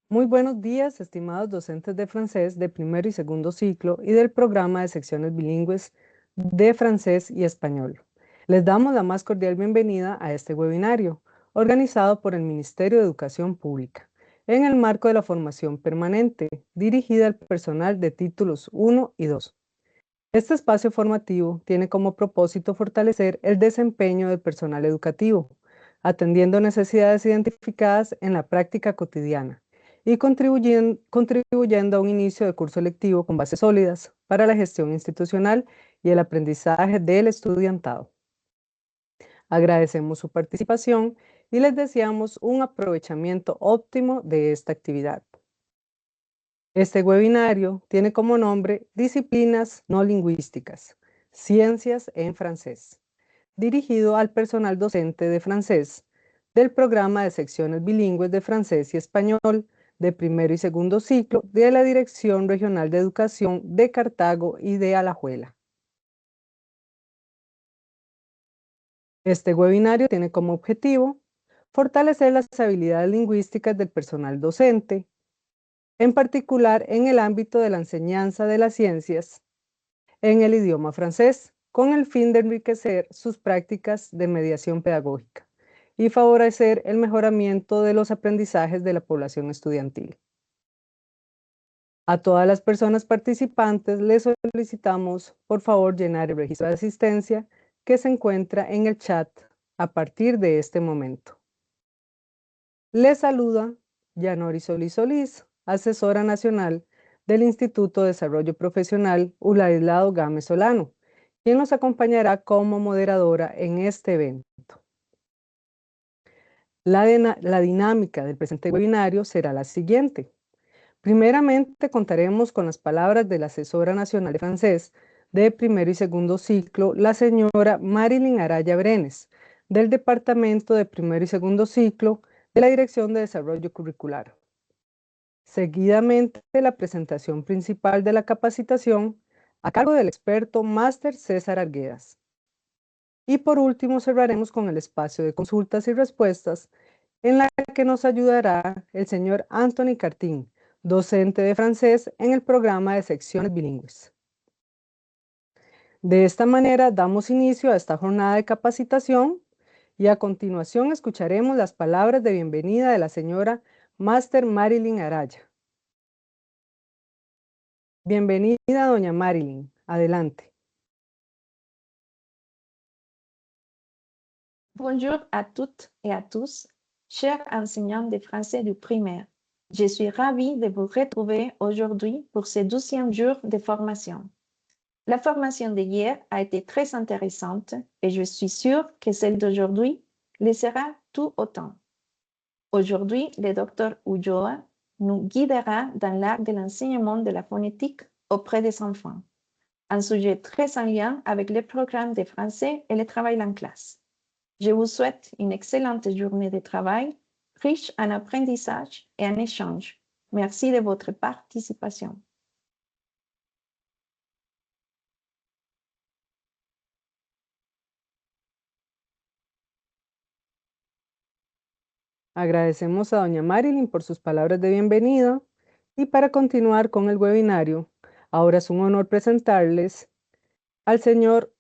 Muy buenos días, estimados docentes de francés de primero y segundo ciclo y del programa de secciones bilingües de francés y español. Les damos la más cordial bienvenida a este webinario, organizado por el Ministerio de Educación Pública, en el marco de la formación permanente, dirigida al personal de títulos 1 y 2. Este espacio formativo tiene como propósito fortalecer el desempeño del personal educativo, atendiendo necesidades identificadas en la práctica cotidiana y contribuyendo a un inicio de curso lectivo con bases sólidas para la gestión institucional y el aprendizaje del estudiantado. Agradecemos su participación y les deseamos un aprovechamiento óptimo de esta actividad. Este webinario tiene como nombre Disciplinas no lingüísticas, Ciencias en francés, dirigido al personal docente de francés del programa de secciones bilingües de francés y español de primero y segundo ciclo de la Dirección Regional de Educación de Cartago y de Alajuela. Este webinario tiene como objetivo fortalecer las habilidades lingüísticas del personal docente, en particular en el ámbito de la enseñanza de las ciencias en el idioma francés, con el fin de enriquecer sus prácticas de mediación pedagógica y favorecer el mejoramiento de los aprendizajes de la población estudiantil. A todas las personas participantes les solicitamos, por favor, llenar el registro de asistencia que se encuentra en el chat a partir de este momento. Les saluda Yanori Solís, asesora nacional del Instituto de Desarrollo Profesional Ulaislao Gámez Solano, quien nos acompañará como moderadora en este evento. La dinámica del presente webinario será la siguiente. Primeramente, contaremos con las palabras de la asesora nacional de francés de primero y segundo ciclo, la señora Marilyn Araya Brenes, del Departamento de Primero y Segundo Ciclo de la Dirección de Desarrollo Curricular. Seguidamente, la presentación principal de la capacitación a cargo del experto Máster César Arguedas. Y por último, cerraremos con el espacio de consultas y respuestas en la que nos ayudará el señor Anthony Cartín, docente de francés en el programa de secciones bilingües. De esta manera, damos inicio a esta jornada de capacitación y a continuación escucharemos las palabras de bienvenida de la señora Máster Marilyn Araya. Bienvenida, doña Marilyn. Adelante. Bonjour à toutes et à tous, chers enseignants de français du primaire. Je suis ravie de vous retrouver aujourd'hui pour ce 12e jour de formation. La formation d'hier a été très intéressante et je suis sûre que celle d'aujourd'hui le sera tout autant. Aujourd'hui, le docteur Ulloa nous guidera dans l'art de l'enseignement de la phonétique auprès des enfants, un sujet très en lien avec le programme de français et le travail en classe. Je vous souhaite une excellente journée de travail, riche en apprentissage et en échange. Merci de votre participation. Agradecemos a doña Marilyn por sus palabras de bienvenida y para continuar con el webinario, ahora es un honor presentarles al señor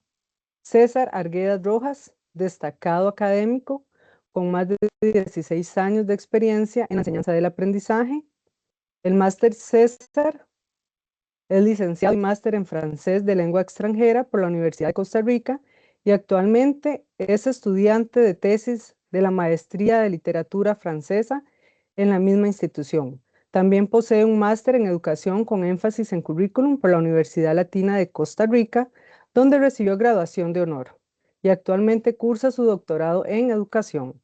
César Arguedas Rojas, destacado académico con más de 16 años de experiencia en la enseñanza del aprendizaje. El máster César es licenciado y máster en francés de lengua extranjera por la Universidad de Costa Rica y actualmente es estudiante de tesis de la maestría de literatura francesa en la misma institución. También posee un máster en educación con énfasis en currículum por la Universidad Latina de Costa Rica, donde recibió graduación de honor y actualmente cursa su doctorado en educación.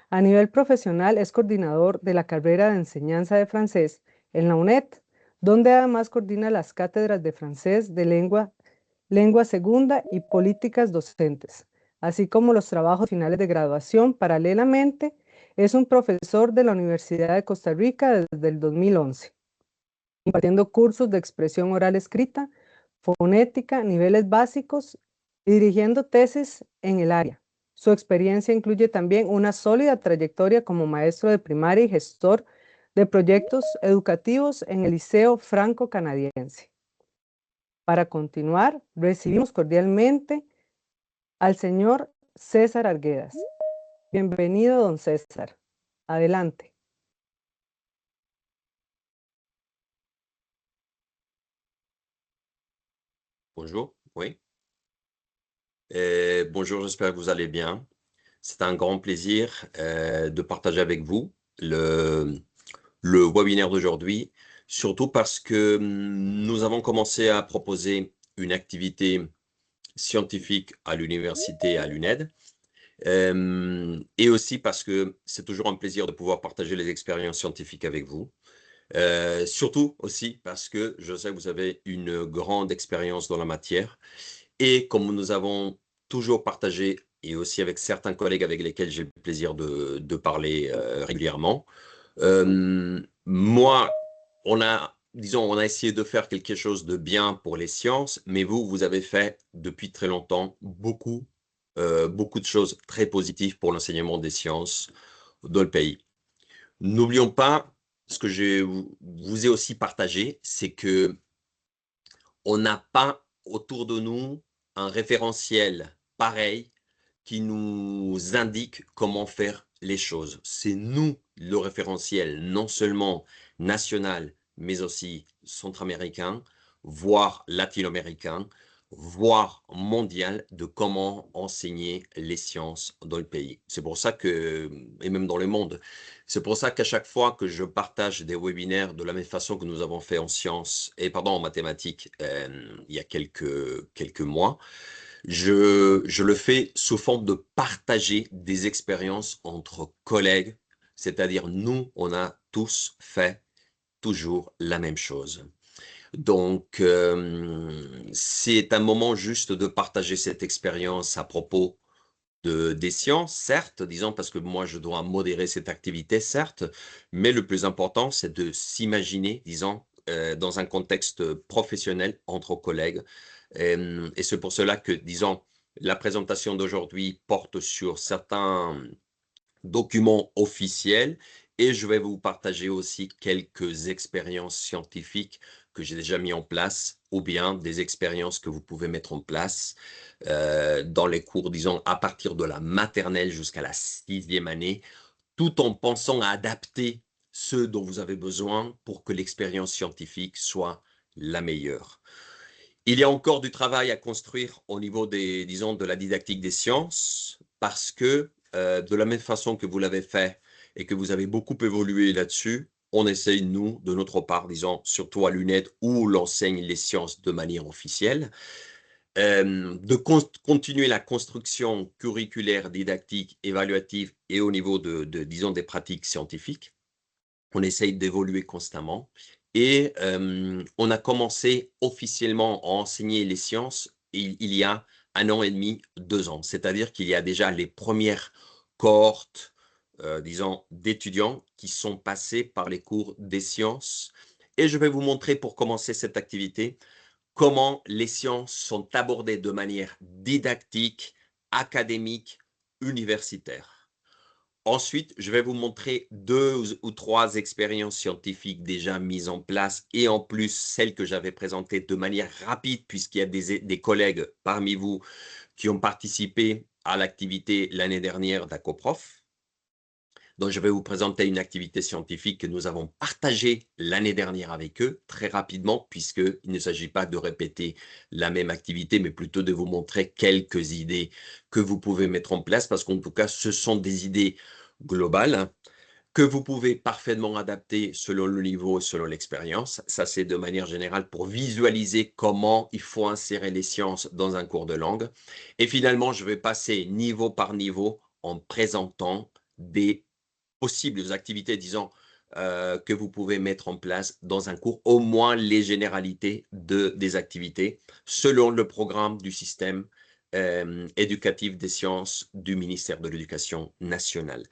A nivel profesional es coordinador de la carrera de enseñanza de francés en la UNED, donde además coordina las cátedras de francés de lengua segunda y políticas docentes, así como los trabajos finales de graduación. Paralelamente, es un profesor de la Universidad de Costa Rica desde el 2011, impartiendo cursos de expresión oral escrita, fonética, niveles básicos y dirigiendo tesis en el área. Su experiencia incluye también una sólida trayectoria como maestro de primaria y gestor de proyectos educativos en el Liceo Franco-Canadiense. Para continuar, recibimos cordialmente al señor César Arguedas. Bienvenido, don César. Adelante. Bonjour, oui. Bonjour, j'espère que vous allez bien. C'est un grand plaisir de partager avec vous le webinaire d'aujourd'hui, surtout parce que nous avons commencé à proposer une activité scientifique à l'université à l'UNED, et aussi parce que c'est toujours un plaisir de pouvoir partager les expériences scientifiques avec vous. Surtout aussi parce que je sais que vous avez une grande expérience dans la matière et comme nous avons toujours partagé et aussi avec certains collègues avec lesquels j'ai le plaisir de parler régulièrement, moi, on a essayé de faire quelque chose de bien pour les sciences, mais vous avez fait depuis très longtemps beaucoup de choses très positives pour l'enseignement des sciences dans le pays. N'oublions pas, ce que je vous ai aussi partagé, c'est que on n'a pas autour de nous un référentiel pareil qui nous indique comment faire les choses. C'est nous le référentiel, non seulement national, mais aussi centra-américain, voire latino-américain, voire mondial, de comment enseigner les sciences dans le pays. C'est pour ça que, et même dans le monde, c'est pour ça qu'à chaque fois que je partage des webinaires de la même façon que nous avons fait en sciences, et pardon, en mathématiques, il y a quelques mois, je le fais sous forme de partager des expériences entre collègues, c'est-à-dire nous, on a tous fait toujours la même chose. Donc, c'est un moment juste de partager cette expérience à propos des sciences, certes, disons, parce que moi, je dois modérer cette activité, certes, mais le plus important, c'est de s'imaginer, disons, dans un contexte professionnel entre collègues. Et c'est pour cela que, disons, la présentation d'aujourd'hui porte sur certains documents officiels et je vais vous partager aussi quelques expériences scientifiques que j'ai déjà mis en place ou bien des expériences que vous pouvez mettre en place dans les cours, disons, à partir de la maternelle jusqu'à la 6e année, tout en pensant à adapter ce dont vous avez besoin pour que l'expérience scientifique soit la meilleure. Il y a encore du travail à construire au niveau des, disons, de la didactique des sciences parce que de la même façon que vous l'avez fait et que vous avez beaucoup évolué là-dessus, on essaye, nous, de notre part, disons, surtout à l'UNED où l'on enseigne les sciences de manière officielle, de continuer la construction curriculaire, didactique, évaluative et au niveau disons, des pratiques scientifiques. On essaye d'évoluer constamment. Et on a commencé officiellement à enseigner les sciences il y a 1 an et demi, 2 ans. C'est-à-dire qu'il y a déjà les premières cohortes, disons, d'étudiants qui sont passés par les cours des sciences. Et je vais vous montrer, pour commencer cette activité, comment les sciences sont abordées de manière didactique, académique, universitaire. Ensuite, je vais vous montrer 2 ou 3 expériences scientifiques déjà mises en place et en plus celles que j'avais présentées de manière rapide puisqu'il y a des collègues parmi vous qui ont participé à l'activité l'année dernière d'ACOPROF. Donc, je vais vous présenter une activité scientifique que nous avons partagée l'année dernière avec eux très rapidement puisqu'il ne s'agit pas de répéter la même activité, mais plutôt de vous montrer quelques idées que vous pouvez mettre en place parce qu'en tout cas, ce sont des idées globales que vous pouvez parfaitement adapter selon le niveau, selon l'expérience. Ça, c'est de manière générale pour visualiser comment il faut insérer les sciences dans un cours de langue. Et finalement, je vais passer niveau par niveau en présentant des possibles activités, disons, que vous pouvez mettre en place dans un cours, au moins les généralités des activités, selon le programme du système éducatif des sciences du ministère de l'Éducation nationale.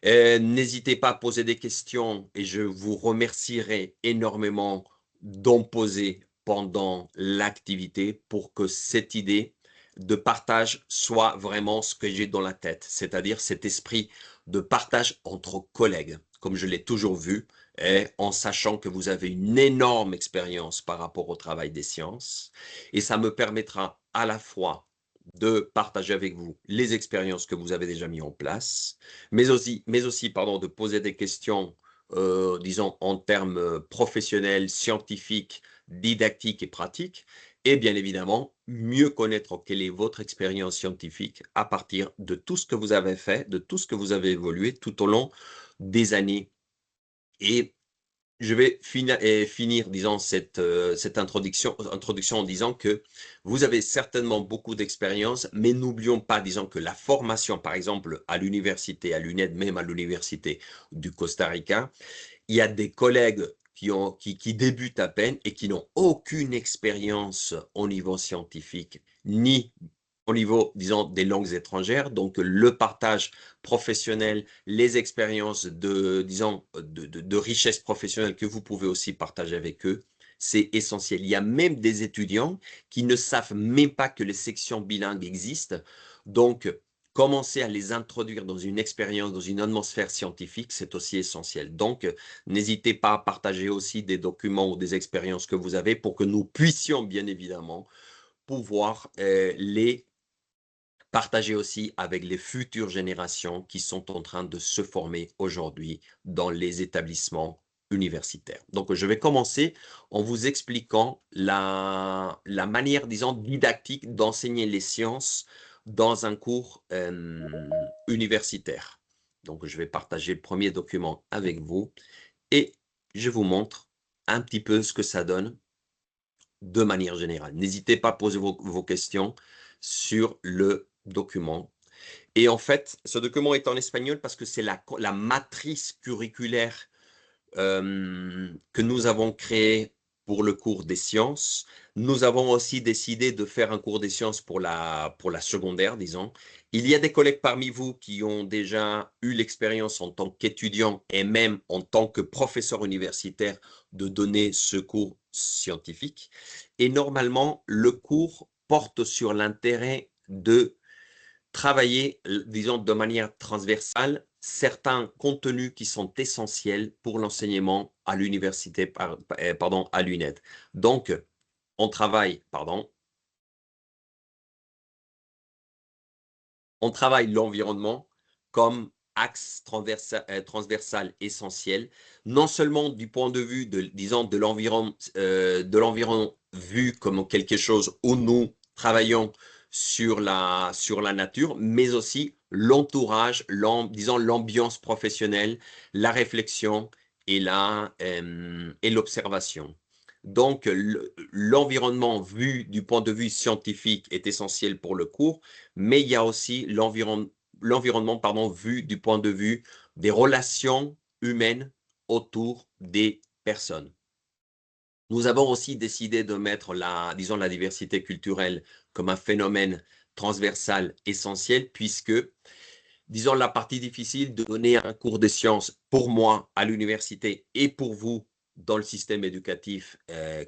N'hésitez pas à poser des questions et je vous remercierai énormément d'en poser pendant l'activité pour que cette idée de partage soit vraiment ce que j'ai dans la tête, c'est-à-dire cet esprit de partage entre collègues, comme je l'ai toujours vu et en sachant que vous avez une énorme expérience par rapport au travail des sciences. Et ça me permettra à la fois de partager avec vous les expériences que vous avez déjà mis en place, mais aussi de poser des questions, disons, en termes professionnels, scientifiques, didactiques et pratiques, et bien évidemment, mieux connaître quelle est votre expérience scientifique à partir de tout ce que vous avez fait, de tout ce que vous avez évolué tout au long des années. Et je vais finir, disons, cette introduction en disant que vous avez certainement beaucoup d'expérience, mais n'oublions pas, disons, que la formation, par exemple, à l'université, à l'UNED, même à l'université du Costa Rica, il y a des collègues qui débutent à peine et qui n'ont aucune expérience au niveau scientifique, ni au niveau, disons, des langues étrangères. Donc, le partage professionnel, les expériences disons, de richesse professionnelle que vous pouvez aussi partager avec eux, c'est essentiel. Il y a même des étudiants qui ne savent même pas que les sections bilingues existent. Donc, commencer à les introduire dans une expérience, dans une atmosphère scientifique, c'est aussi essentiel. Donc, n'hésitez pas à partager aussi des documents ou des expériences que vous avez pour que nous puissions, bien évidemment, pouvoir les partager aussi avec les futures générations qui sont en train de se former aujourd'hui dans les établissements universitaires. Donc, je vais commencer en vous expliquant la manière, disons, didactique d'enseigner les sciences dans un cours universitaire. Donc, je vais partager le premier document avec vous et je vous montre un petit peu ce que ça donne de manière générale. N'hésitez pas à poser vos questions sur le document. Et en fait, ce document est en espagnol parce que c'est la matrice curriculaire que nous avons créée pour le cours des sciences. Nous avons aussi décidé de faire un cours des sciences pour la secondaire, disons. Il y a des collègues parmi vous qui ont déjà eu l'expérience en tant qu'étudiants et même en tant que professeur universitaire de donner ce cours scientifique. Et normalement, le cours porte sur l'intérêt de travailler, disons, de manière transversale certains contenus qui sont essentiels pour l'enseignement à l'université, à l'UNED. Donc, on travaille l'environnement comme axe transversal essentiel, non seulement du point de vue disons, de l'environnement vu comme quelque chose où nous travaillons sur la nature, mais aussi l'entourage, disons l'ambiance professionnelle, la réflexion et l'observation. Donc, l'environnement vu du point de vue scientifique est essentiel pour le cours, mais il y a aussi l'environnement vu du point de vue des relations humaines autour des personnes. Nous avons aussi décidé de mettre disons, la diversité culturelle comme un phénomène transversal essentiel, puisque, disons, la partie difficile de donner un cours de sciences pour moi à l'université et pour vous dans le système éducatif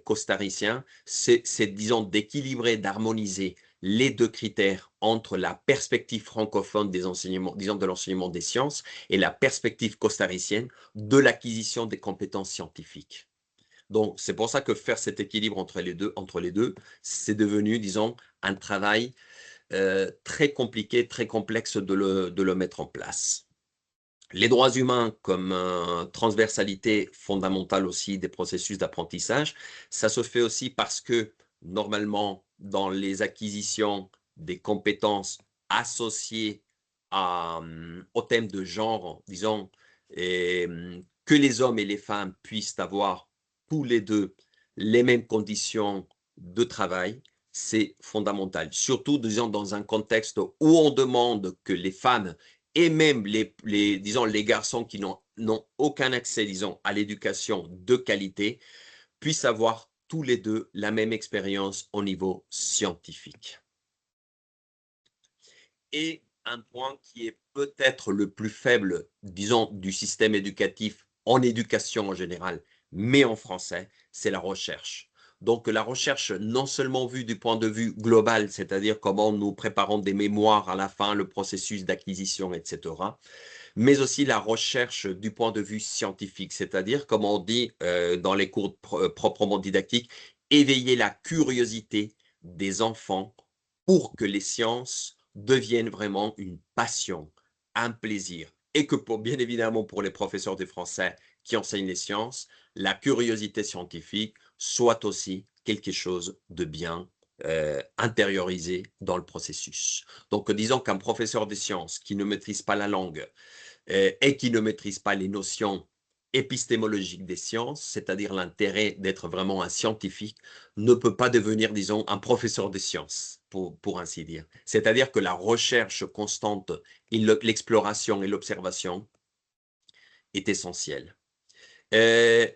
costaricien, c'est, disons, d'équilibrer, d'harmoniser les deux critères entre la perspective francophone des enseignements, disons, de l'enseignement des sciences et la perspective costaricienne de l'acquisition des compétences scientifiques. Donc, c'est pour ça que faire cet équilibre entre les deux, c'est devenu, disons, un travail très compliqué, très complexe de le mettre en place. Les droits humains comme transversalité fondamentale aussi des processus d'apprentissage, ça se fait aussi parce que normalement, dans les acquisitions des compétences associées au thème de genre, disons, que les hommes et les femmes puissent avoir tous les deux les mêmes conditions de travail, c'est fondamental. Surtout, disons, dans un contexte où on demande que les femmes et même disons, les garçons qui n'ont aucun accès, disons, à l'éducation de qualité, puissent avoir tous les deux la même expérience au niveau scientifique. Et un point qui est peut-être le plus faible, disons, du système éducatif en éducation en général, mais en français, c'est la recherche. Donc, la recherche, non seulement vue du point de vue global, c'est-à-dire comment nous préparons des mémoires à la fin, le processus d'acquisition, etc., mais aussi la recherche du point de vue scientifique, c'est-à-dire, comme on dit dans les cours proprement didactiques, éveiller la curiosité des enfants pour que les sciences deviennent vraiment une passion, un plaisir. Et que bien évidemment pour les professeurs de français qui enseignent les sciences, la curiosité scientifique soit aussi quelque chose de bien intériorisé dans le processus. Donc, disons qu'un professeur de sciences qui ne maîtrise pas la langue et qui ne maîtrise pas les notions épistémologiques des sciences, c'est-à-dire l'intérêt d'être vraiment un scientifique, ne peut pas devenir, disons, un professeur de sciences, pour ainsi dire. C'est-à-dire que la recherche constante, l'exploration et l'observation est essentielle.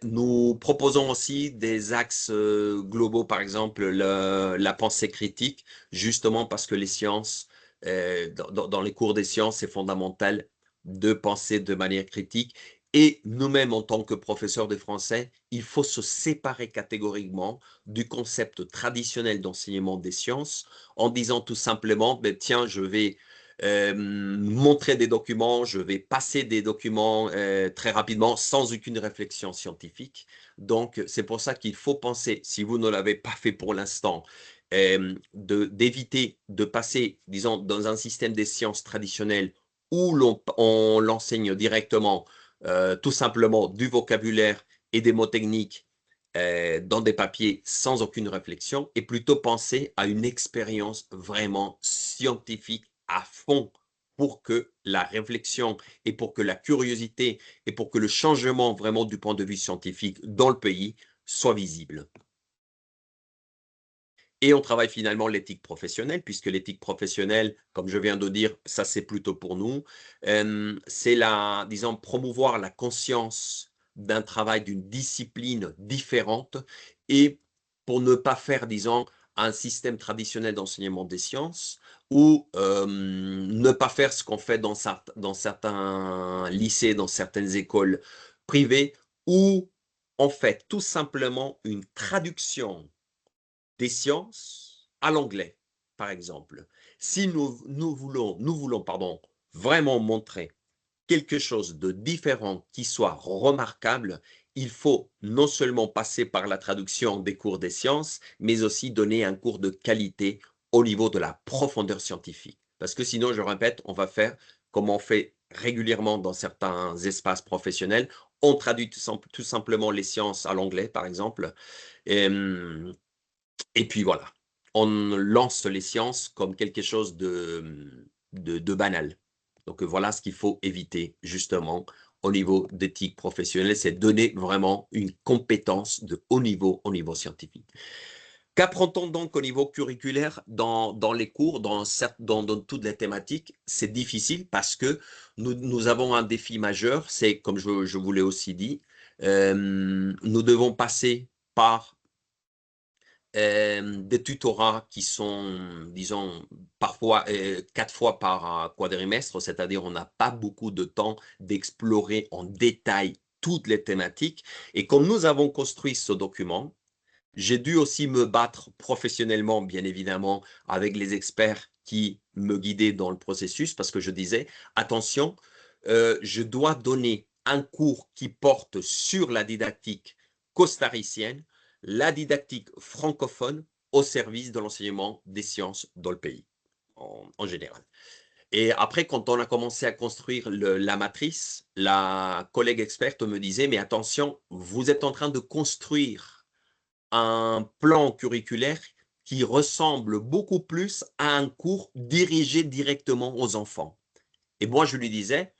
Nous proposons aussi des axes globaux, par exemple la pensée critique, justement parce que les sciences, dans les cours des sciences, c'est fondamental de penser de manière critique. Et nous-mêmes, en tant que professeurs de français, il faut se séparer catégoriquement du concept traditionnel d'enseignement des sciences en disant tout simplement, ben, tiens, je vais montrer des documents, je vais passer des documents très rapidement sans aucune réflexion scientifique. Donc, c'est pour ça qu'il faut penser, si vous ne l'avez pas fait pour l'instant, d'éviter de passer, disons, dans un système des sciences traditionnelles où on l'enseigne directement, tout simplement du vocabulaire et des mots techniques dans des papiers sans aucune réflexion, et plutôt penser à une expérience vraiment scientifique à fond pour que la réflexion et pour que la curiosité et pour que le changement vraiment du point de vue scientifique dans le pays soit visible. Et on travaille finalement l'éthique professionnelle, puisque l'éthique professionnelle, comme je viens de dire, ça c'est plutôt pour nous, c'est disons, promouvoir la conscience d'un travail, d'une discipline différente, et pour ne pas faire, disons, un système traditionnel d'enseignement des sciences, ou ne pas faire ce qu'on fait dans certains lycées, dans certaines écoles privées, où on fait tout simplement une traduction des sciences à l'anglais, par exemple. Si nous voulons vraiment montrer quelque chose de différent qui soit remarquable, il faut non seulement passer par la traduction des cours des sciences, mais aussi donner un cours de qualité au niveau de la profondeur scientifique. Parce que sinon, je répète, on va faire comme on fait régulièrement dans certains espaces professionnels. On traduit tout simplement les sciences à l'anglais, par exemple. Et puis voilà, on lance les sciences comme quelque chose de banal. Donc voilà ce qu'il faut éviter justement au niveau d'éthique professionnelle, c'est donner vraiment une compétence de haut niveau au niveau scientifique. Qu'apprend-on donc au niveau curriculaire dans les cours, dans toutes les thématiques? C'est difficile parce que nous avons un défi majeur, c'est comme je vous l'ai aussi dit, nous devons passer par des tutorats qui sont, disons, parfois 4 fois par quadrimestre, c'est-à-dire on n'a pas beaucoup de temps d'explorer en détail toutes les thématiques. Et comme nous avons construit ce document, j'ai dû aussi me battre professionnellement, bien évidemment, avec les experts qui me guidaient dans le processus, parce que je disais, attention, je dois donner un cours qui porte sur la didactique costaricienne, la didactique francophone au service de l'enseignement des sciences dans le pays, en général. Et après, quand on a commencé à construire la matrice, la collègue experte me disait, mais attention, vous êtes en train de construire un plan curriculaire qui ressemble beaucoup plus à un cours dirigé directement aux enfants. Et moi, je lui disais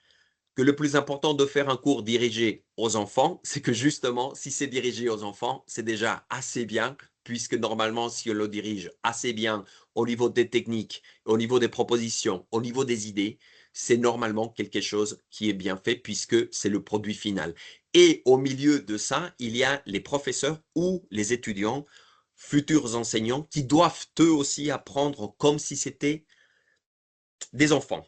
que le plus important de faire un cours dirigé aux enfants, c'est que justement, si c'est dirigé aux enfants, c'est déjà assez bien, puisque normalement, si on le dirige assez bien au niveau des techniques, au niveau des propositions, au niveau des idées, c'est normalement quelque chose qui est bien fait, puisque c'est le produit final. Et au milieu de ça, il y a les professeurs ou les étudiants, futurs enseignants, qui doivent eux aussi apprendre comme si c'était des enfants.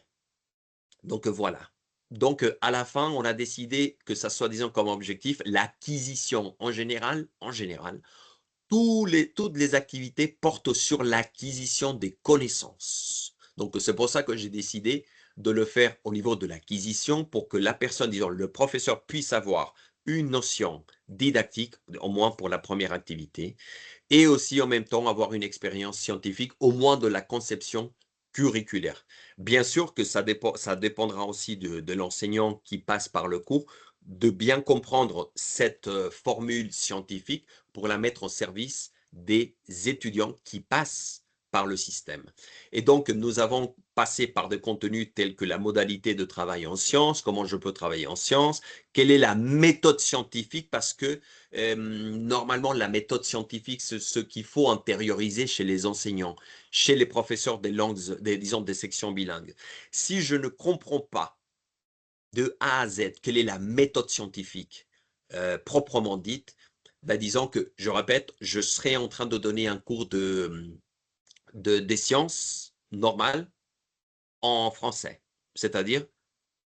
Donc voilà. Donc à la fin, on a décidé que ça soit, disons, comme objectif, l'acquisition en général, toutes les activités portent sur l'acquisition des connaissances. Donc c'est pour ça que j'ai décidé de le faire au niveau de l'acquisition pour que la personne, disons, le professeur puisse avoir une notion didactique, au moins pour la première activité, et aussi en même temps avoir une expérience scientifique, au moins de la conception curriculaire. Bien sûr que ça dépendra aussi de l'enseignant qui passe par le cours, de bien comprendre cette formule scientifique pour la mettre au service des étudiants qui passent par le système. Et donc, nous avons passé par des contenus tels que la modalité de travail en sciences, comment je peux travailler en sciences, quelle est la méthode scientifique, parce que normalement, la méthode scientifique, c'est ce qu'il faut intérioriser chez les enseignants, chez les professeurs des langues, disons des sections bilingues. Si je ne comprends pas de A à Z quelle est la méthode scientifique proprement dite, ben disons que, je répète, je serai en train de donner un cours des sciences normales en français, c'est-à-dire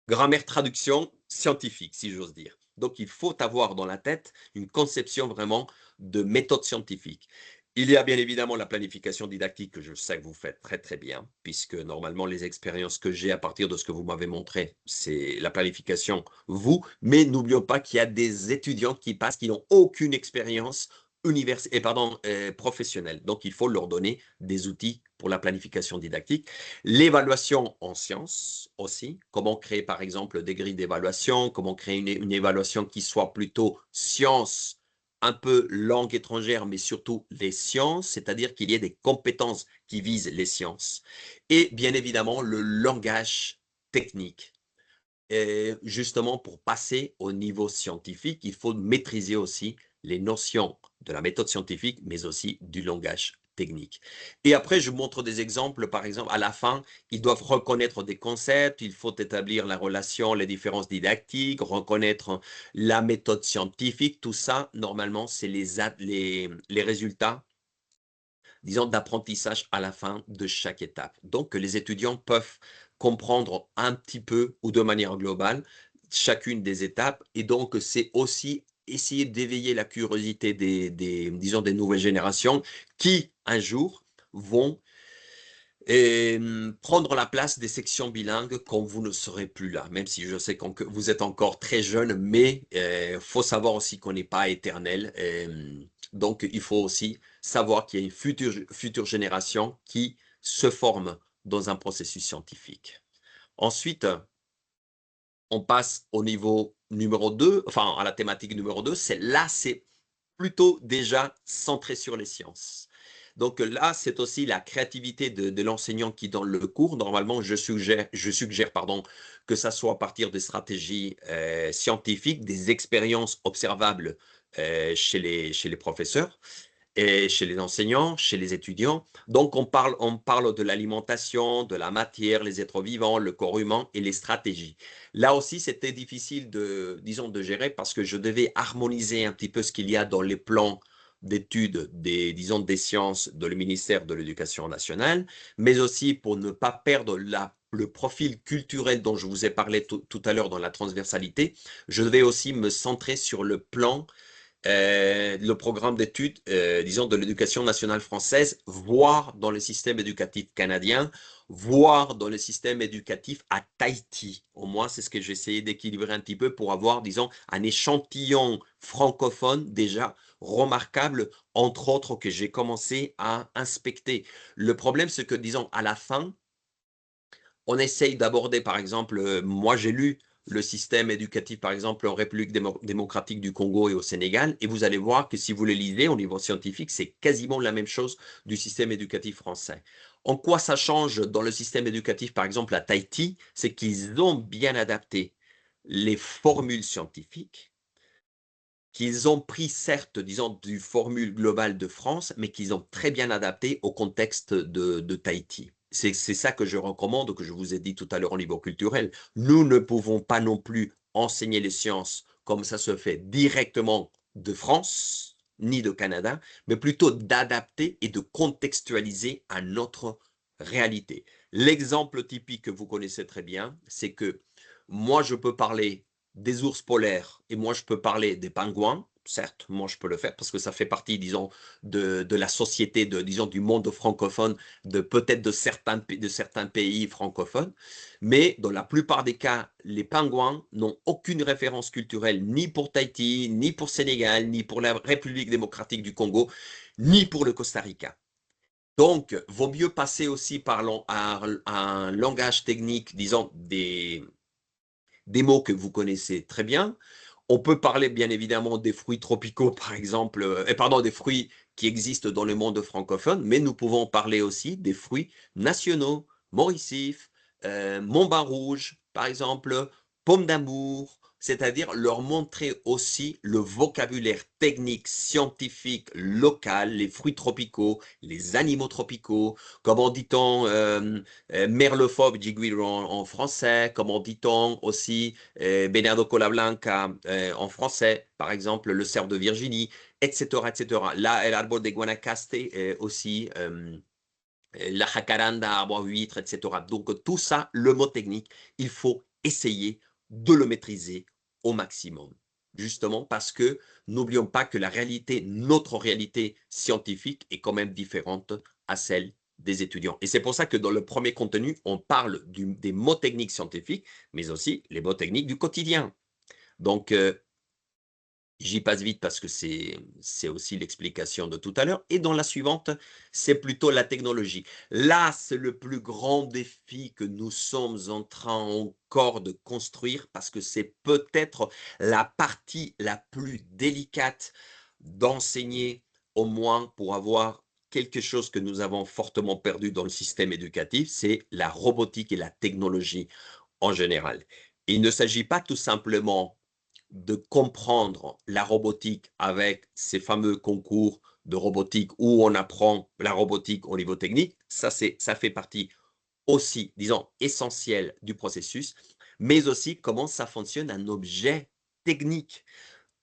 grammaire, traduction scientifique, si j'ose dire. Donc, il faut avoir dans la tête une conception vraiment de méthode scientifique. Il y a bien évidemment la planification didactique que je sais que vous faites très très bien, puisque normalement les expériences que j'ai à partir de ce que vous m'avez montré, c'est la planification, vous, mais n'oublions pas qu'il y a des étudiants qui passent, qui n'ont aucune expérience professionnelle. Donc, il faut leur donner des outils pour la planification didactique. L'évaluation en sciences aussi, comment créer par exemple des grilles d'évaluation, comment créer une évaluation qui soit plutôt sciences, un peu langue étrangère, mais surtout les sciences, c'est-à-dire qu'il y ait des compétences qui visent les sciences. Et bien évidemment, le langage technique. Et justement, pour passer au niveau scientifique, il faut maîtriser aussi les notions de la méthode scientifique, mais aussi du langage technique. Et après, je montre des exemples. Par exemple, à la fin, ils doivent reconnaître des concepts, il faut établir la relation, les différences didactiques, reconnaître la méthode scientifique. Tout ça, normalement, c'est les résultats, disons, d'apprentissage à la fin de chaque étape. Donc, les étudiants peuvent comprendre un petit peu ou de manière globale chacune des étapes. Et donc, c'est aussi essayer d'éveiller la curiosité disons, des nouvelles générations qui, un jour, vont prendre la place des sections bilingues quand vous ne serez plus là, même si je sais que vous êtes encore très jeune, mais faut savoir aussi qu'on n'est pas éternel. Donc, il faut aussi savoir qu'il y a une future génération qui se forme dans un processus scientifique. Ensuite, on passe au niveau numéro 2, enfin à la thématique numéro 2, c'est plutôt déjà centré sur les sciences. Donc là, c'est aussi la créativité de l'enseignant qui donne le cours. Normalement, je suggère que ça soit à partir des stratégies scientifiques, des expériences observables chez les professeurs et chez les enseignants, chez les étudiants. Donc, on parle de l'alimentation, de la matière, les êtres vivants, le corps humain et les stratégies. Là aussi, c'était difficile disons, de gérer parce que je devais harmoniser un petit peu ce qu'il y a dans les plans d'études disons, des sciences de le ministère de l'Éducation nationale, mais aussi pour ne pas perdre le profil culturel dont je vous ai parlé tout à l'heure dans la transversalité. Je devais aussi me centrer sur le plan le programme d'études, disons, de l'éducation nationale française, voire dans le système éducatif canadien, voire dans le système éducatif à Tahiti. Au moins, c'est ce que j'ai essayé d'équilibrer un petit peu pour avoir, disons, un échantillon francophone déjà remarquable, entre autres, que j'ai commencé à inspecter. Le problème, c'est que, disons, à la fin, on essaye d'aborder, par exemple, moi j'ai lu le système éducatif, par exemple, en République démocratique du Congo et au Sénégal, et vous allez voir que si vous le lisez au niveau scientifique, c'est quasiment la même chose du système éducatif français. En quoi ça change dans le système éducatif, par exemple, à Tahiti, c'est qu'ils ont bien adapté les formules scientifiques, qu'ils ont pris, certes, disons, du formule globale de France, mais qu'ils ont très bien adapté au contexte de Tahiti. C'est ça que je recommande, que je vous ai dit tout à l'heure au niveau culturel. Nous ne pouvons pas non plus enseigner les sciences comme ça se fait directement de France, ni de Canada, mais plutôt d'adapter et de contextualiser à notre réalité. L'exemple typique que vous connaissez très bien, c'est que moi, je peux parler des ours polaires et moi, je peux parler des pingouins. certes, moi je peux le faire parce que ça fait partie, disons, de la société, disons, du monde francophone, peut-être de certains pays francophones. Mais dans la plupart des cas, les pingouins n'ont aucune référence culturelle, ni pour Tahiti, ni pour Sénégal, ni pour la République démocratique du Congo, ni pour le Costa Rica. Donc, vaut mieux passer aussi par un langage technique, disons, des mots que vous connaissez très bien. On peut parler bien évidemment des fruits tropicaux, par exemple, pardon, des fruits qui existent dans le monde francophone, mais nous pouvons parler aussi des fruits nationaux, mauricifs, montbard rouge, par exemple, pomme d'amour, c'est-à-dire leur montrer aussi le vocabulaire technique, scientifique, local, les fruits tropicaux, les animaux tropicaux, comment dit-on merlefauve jiguiro en français, comment dit-on aussi Bernardo Cola Blanca en français, par exemple, le cerf de Virginie, etc., etc. Là, el árbol de Guanacaste aussi, la jacaranda, arbre à huître, etc. Donc, tout ça, le mot technique, il faut essayer de le maîtriser au maximum. Justement parce que n'oublions pas que la réalité, notre réalité scientifique est quand même différente à celle des étudiants. Et c'est pour ça que dans le premier contenu, on parle des mots techniques scientifiques, mais aussi les mots techniques du quotidien. Donc, j'y passe vite parce que c'est aussi l'explication de tout à l'heure. Et dans la suivante, c'est plutôt la technologie. Là, c'est le plus grand défi que nous sommes en train encore de construire parce que c'est peut-être la partie la plus délicate d'enseigner, au moins pour avoir quelque chose que nous avons fortement perdu dans le système éducatif, c'est la robotique et la technologie en général. Il ne s'agit pas tout simplement de comprendre la robotique avec ces fameux concours de robotique où on apprend la robotique au niveau technique. Ça fait partie aussi, disons, essentielle du processus, mais aussi comment ça fonctionne un objet technique.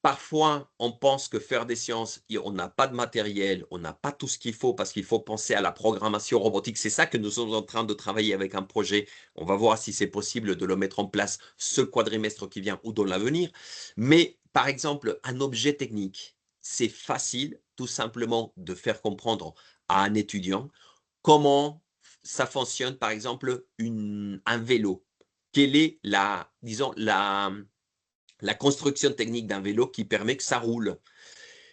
Parfois, on pense que faire des sciences, on n'a pas de matériel, on n'a pas tout ce qu'il faut parce qu'il faut penser à la programmation robotique. C'est ça que nous sommes en train de travailler avec un projet. On va voir si c'est possible de le mettre en place ce quadrimestre qui vient ou dans l'avenir. Mais par exemple, un objet technique, c'est facile tout simplement de faire comprendre à un étudiant comment ça fonctionne, par exemple, un vélo. Quelle est disons, la construction technique d'un vélo qui permet que ça roule.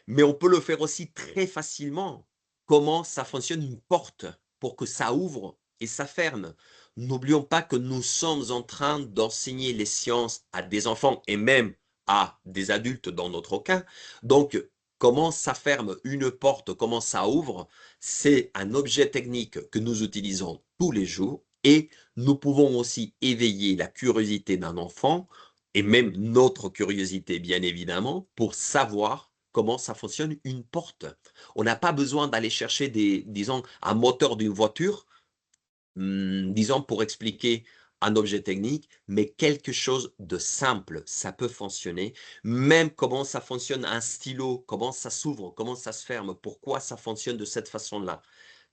Mais on peut le faire aussi très facilement. Comment ça fonctionne une porte pour que ça ouvre et ça ferme. N'oublions pas que nous sommes en train d'enseigner les sciences à des enfants et même à des adultes dans notre cas. Donc, comment ça ferme une porte, comment ça ouvre, c'est un objet technique que nous utilisons tous les jours et nous pouvons aussi éveiller la curiosité d'un enfant et même notre curiosité, bien évidemment, pour savoir comment ça fonctionne une porte. On n'a pas besoin d'aller chercher disons, un moteur d'une voiture, disons, pour expliquer un objet technique, mais quelque chose de simple, ça peut fonctionner. Même comment ça fonctionne un stylo, comment ça s'ouvre, comment ça se ferme, pourquoi ça fonctionne de cette façon-là.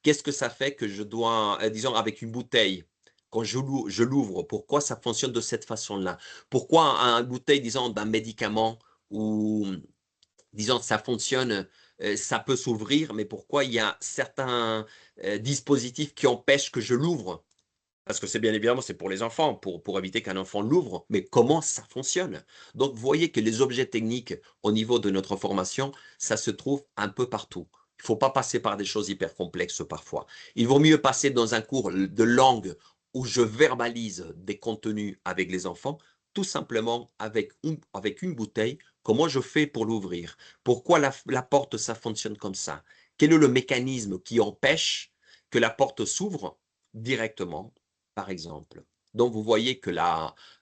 Qu'est-ce que ça fait que je dois, disons, avec une bouteille, quand je l'ouvre, pourquoi ça fonctionne de cette façon-là? Pourquoi une bouteille, disons, d'un médicament ou, disons, ça fonctionne, ça peut s'ouvrir, mais pourquoi il y a certains dispositifs qui empêchent que je l'ouvre? Parce que c'est bien évidemment, c'est pour les enfants, pour éviter qu'un enfant l'ouvre, mais comment ça fonctionne? Donc, vous voyez que les objets techniques au niveau de notre formation, ça se trouve un peu partout. Il ne faut pas passer par des choses hyper complexes parfois. Il vaut mieux passer dans un cours de langue où je verbalise des contenus avec les enfants, tout simplement avec une bouteille. Comment je fais pour l'ouvrir? Pourquoi la porte, ça fonctionne comme ça? Quel est le mécanisme qui empêche que la porte s'ouvre directement, par exemple? Donc, vous voyez que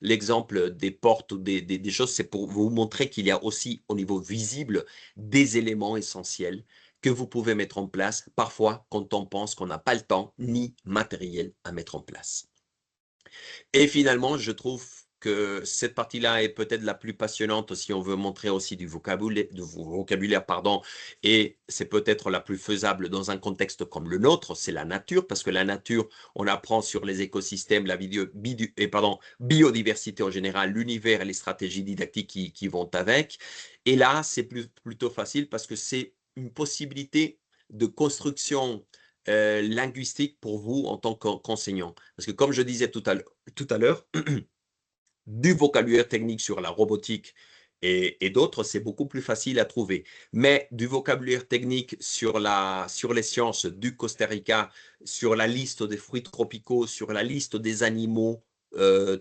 l'exemple des portes ou des choses, c'est pour vous montrer qu'il y a aussi au niveau visible des éléments essentiels que vous pouvez mettre en place parfois quand on pense qu'on n'a pas le temps ni matériel à mettre en place. Et finalement, je trouve que cette partie-là est peut-être la plus passionnante si on veut montrer aussi du vocabulaire, pardon, et c'est peut-être la plus faisable dans un contexte comme le nôtre, c'est la nature, parce que la nature, on apprend sur les écosystèmes, la biodiversité en général, l'univers et les stratégies didactiques qui vont avec. Et là, c'est plutôt facile parce que c'est une possibilité de construction linguistique pour vous en tant qu'enseignant. Parce que comme je disais tout à l'heure, du vocabulaire technique sur la robotique et d'autres, c'est beaucoup plus facile à trouver. Mais du vocabulaire technique sur les sciences du Costa Rica, sur la liste des fruits tropicaux, sur la liste des animaux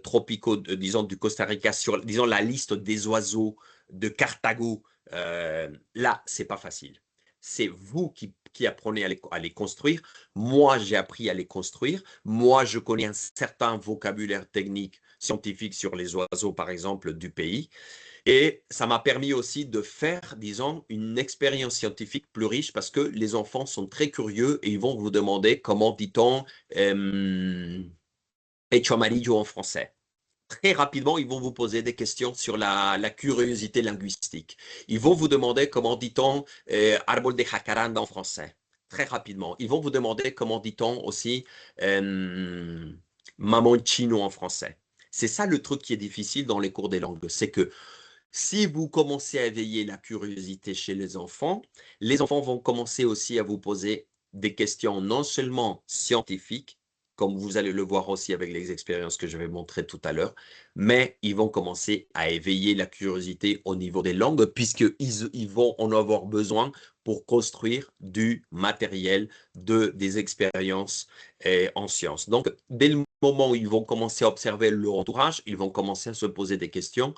tropicaux, disons, du Costa Rica, sur, disons, la liste des oiseaux de Cartago, là, c'est pas facile. C'est vous qui apprenez à les construire. Moi, j'ai appris à les construire. Moi, je connais un certain vocabulaire technique scientifique sur les oiseaux, par exemple, du pays. Et ça m'a permis aussi de faire, disons, une expérience scientifique plus riche parce que les enfants sont très curieux et ils vont vous demander comment dit-on pecho amarillo en français. Très rapidement, ils vont vous poser des questions sur la curiosité linguistique. Ils vont vous demander comment dit-on arbol de jacaranda en français. Très rapidement. Ils vont vous demander comment dit-on aussi mamoncino en français. C'est ça le truc qui est difficile dans les cours des langues. C'est que si vous commencez à éveiller la curiosité chez les enfants vont commencer aussi à vous poser des questions non seulement scientifiques, comme vous allez le voir aussi avec les expériences que je vais montrer tout à l'heure, mais ils vont commencer à éveiller la curiosité au niveau des langues, puisqu'ils vont en avoir besoin pour construire du matériel, des expériences en sciences. Donc, dès le moment où ils vont commencer à observer leur entourage, ils vont commencer à se poser des questions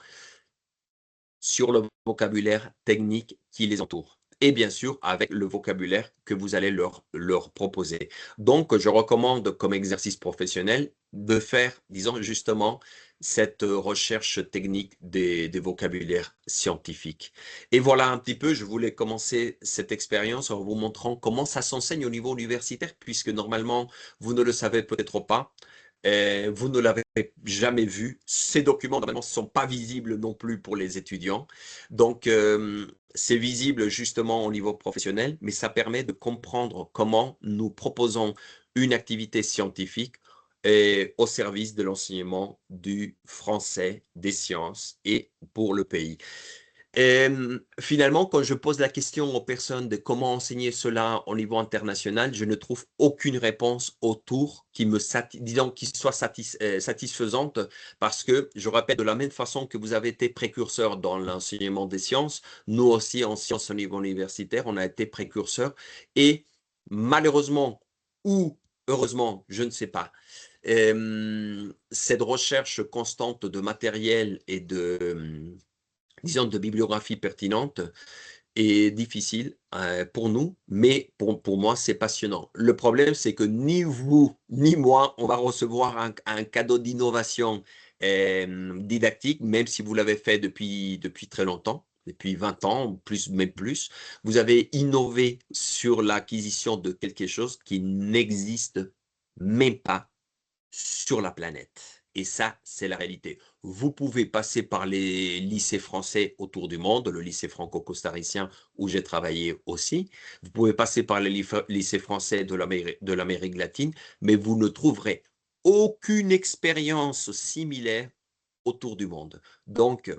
sur le vocabulaire technique qui les entoure. Et bien sûr, avec le vocabulaire que vous allez leur proposer. Donc, je recommande comme exercice professionnel de faire, disons justement, cette recherche technique des vocabulaires scientifiques. Et voilà un petit peu, je voulais commencer cette expérience en vous montrant comment ça s'enseigne au niveau universitaire, puisque normalement, vous ne le savez peut-être pas. Vous ne l'avez jamais vu. Ces documents, normalement, ne sont pas visibles non plus pour les étudiants. Donc, c'est visible justement au niveau professionnel, mais ça permet de comprendre comment nous proposons une activité scientifique au service de l'enseignement du français, des sciences et pour le pays. Et finalement, quand je pose la question aux personnes de comment enseigner cela au niveau international, je ne trouve aucune réponse autour qui soit satisfaisante parce que, je répète, de la même façon que vous avez été précurseur dans l'enseignement des sciences, nous aussi en sciences au niveau universitaire, on a été précurseurs et malheureusement ou heureusement, je ne sais pas, cette recherche constante de matériel et disons, de bibliographie pertinente est difficile pour nous, mais pour moi, c'est passionnant. Le problème, c'est que ni vous, ni moi, on va recevoir un cadeau d'innovation didactique, même si vous l'avez fait depuis très longtemps, depuis 20 ans, même plus. Vous avez innové sur l'acquisition de quelque chose qui n'existe même pas sur la planète. Et ça, c'est la réalité. Vous pouvez passer par les lycées français autour du monde, le lycée franco-costaricien où j'ai travaillé aussi. Vous pouvez passer par les lycées français de l'Amérique latine, mais vous ne trouverez aucune expérience similaire autour du monde. Donc,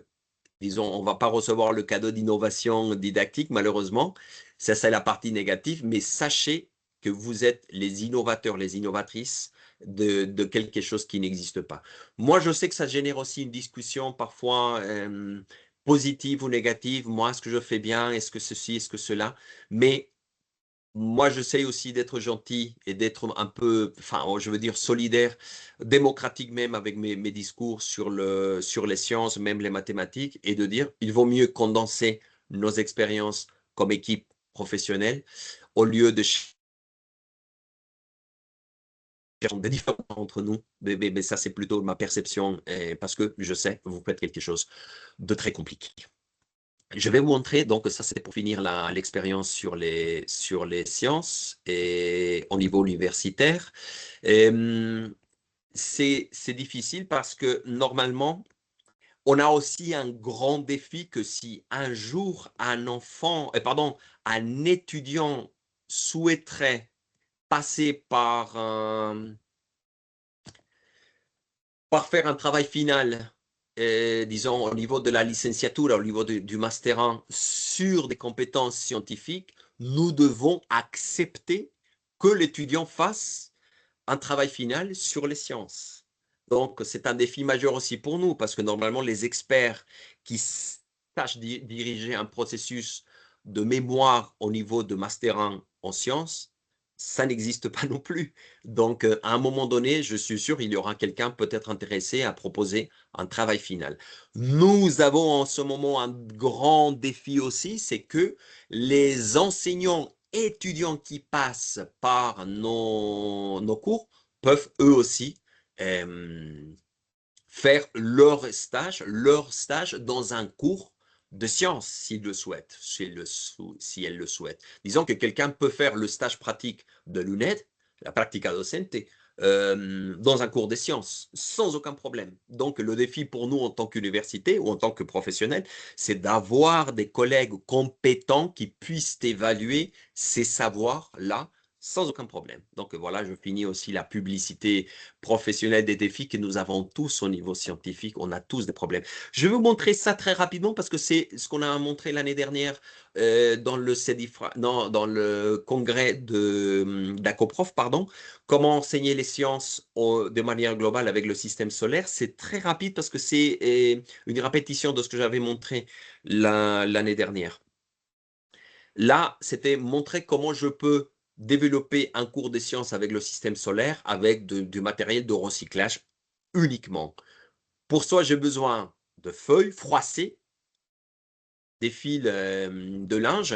disons, on ne va pas recevoir le cadeau d'innovation didactique, malheureusement. Ça, c'est la partie négative, mais sachez que vous êtes les innovateurs, les innovatrices de quelque chose qui n'existe pas. Moi, je sais que ça génère aussi une discussion parfois positive ou négative. Moi, est-ce que je fais bien? Est-ce que ceci? Est-ce que cela? Mais moi, j'essaie aussi d'être gentil et d'être un peu, enfin, je veux dire solidaire, démocratique même avec mes discours sur les sciences, même les mathématiques, et de dire, il vaut mieux condenser nos expériences comme équipe professionnelle au lieu de des différences entre nous. Mais ça, c'est plutôt ma perception, parce que je sais que vous faites quelque chose de très compliqué. Je vais vous montrer, donc ça c'est pour finir l'expérience sur les sciences et au niveau universitaire. C'est difficile parce que normalement, On a aussi un grand défi que si un jour un étudiant souhaiterait passer par faire un travail final, disons au niveau de la licenciature, au niveau du Master 1, sur des compétences scientifiques, nous devons accepter que l'étudiant fasse un travail final sur les sciences. Donc, c'est un défi majeur aussi pour nous, parce que normalement, les experts qui sachent diriger un processus de mémoire au niveau de Master 1 en sciences, ça n'existe pas non plus. Donc, à un moment donné, je suis sûr qu'il y aura quelqu'un peut-être intéressé à proposer un travail final. Nous avons en ce moment un grand défi aussi, c'est que les enseignants étudiants qui passent par nos cours peuvent eux aussi faire leur stage dans un cours de sciences s'ils le souhaitent, si elles le souhaitent. Disons que quelqu'un peut faire le stage pratique de l'UNED, la pratica docente, dans un cours de sciences, sans aucun problème. Donc, le défi pour nous en tant qu'université ou en tant que professionnel, c'est d'avoir des collègues compétents qui puissent évaluer ces savoirs-là sans aucun problème. Donc, voilà, je finis aussi la publicité professionnelle des défis que nous avons tous au niveau scientifique. On a tous des problèmes. Je vais vous montrer ça très rapidement parce que c'est ce qu'on a montré l'année dernière dans le congrès d'Acoprof, pardon. Comment enseigner les sciences de manière globale avec le système solaire. C'est très rapide parce que c'est une répétition de ce que j'avais montré l'année dernière. Là, c'était montrer comment je peux développer un cours de sciences avec le système solaire avec du matériel de recyclage uniquement. Pour ça, j'ai besoin de feuilles froissées, des fils de linge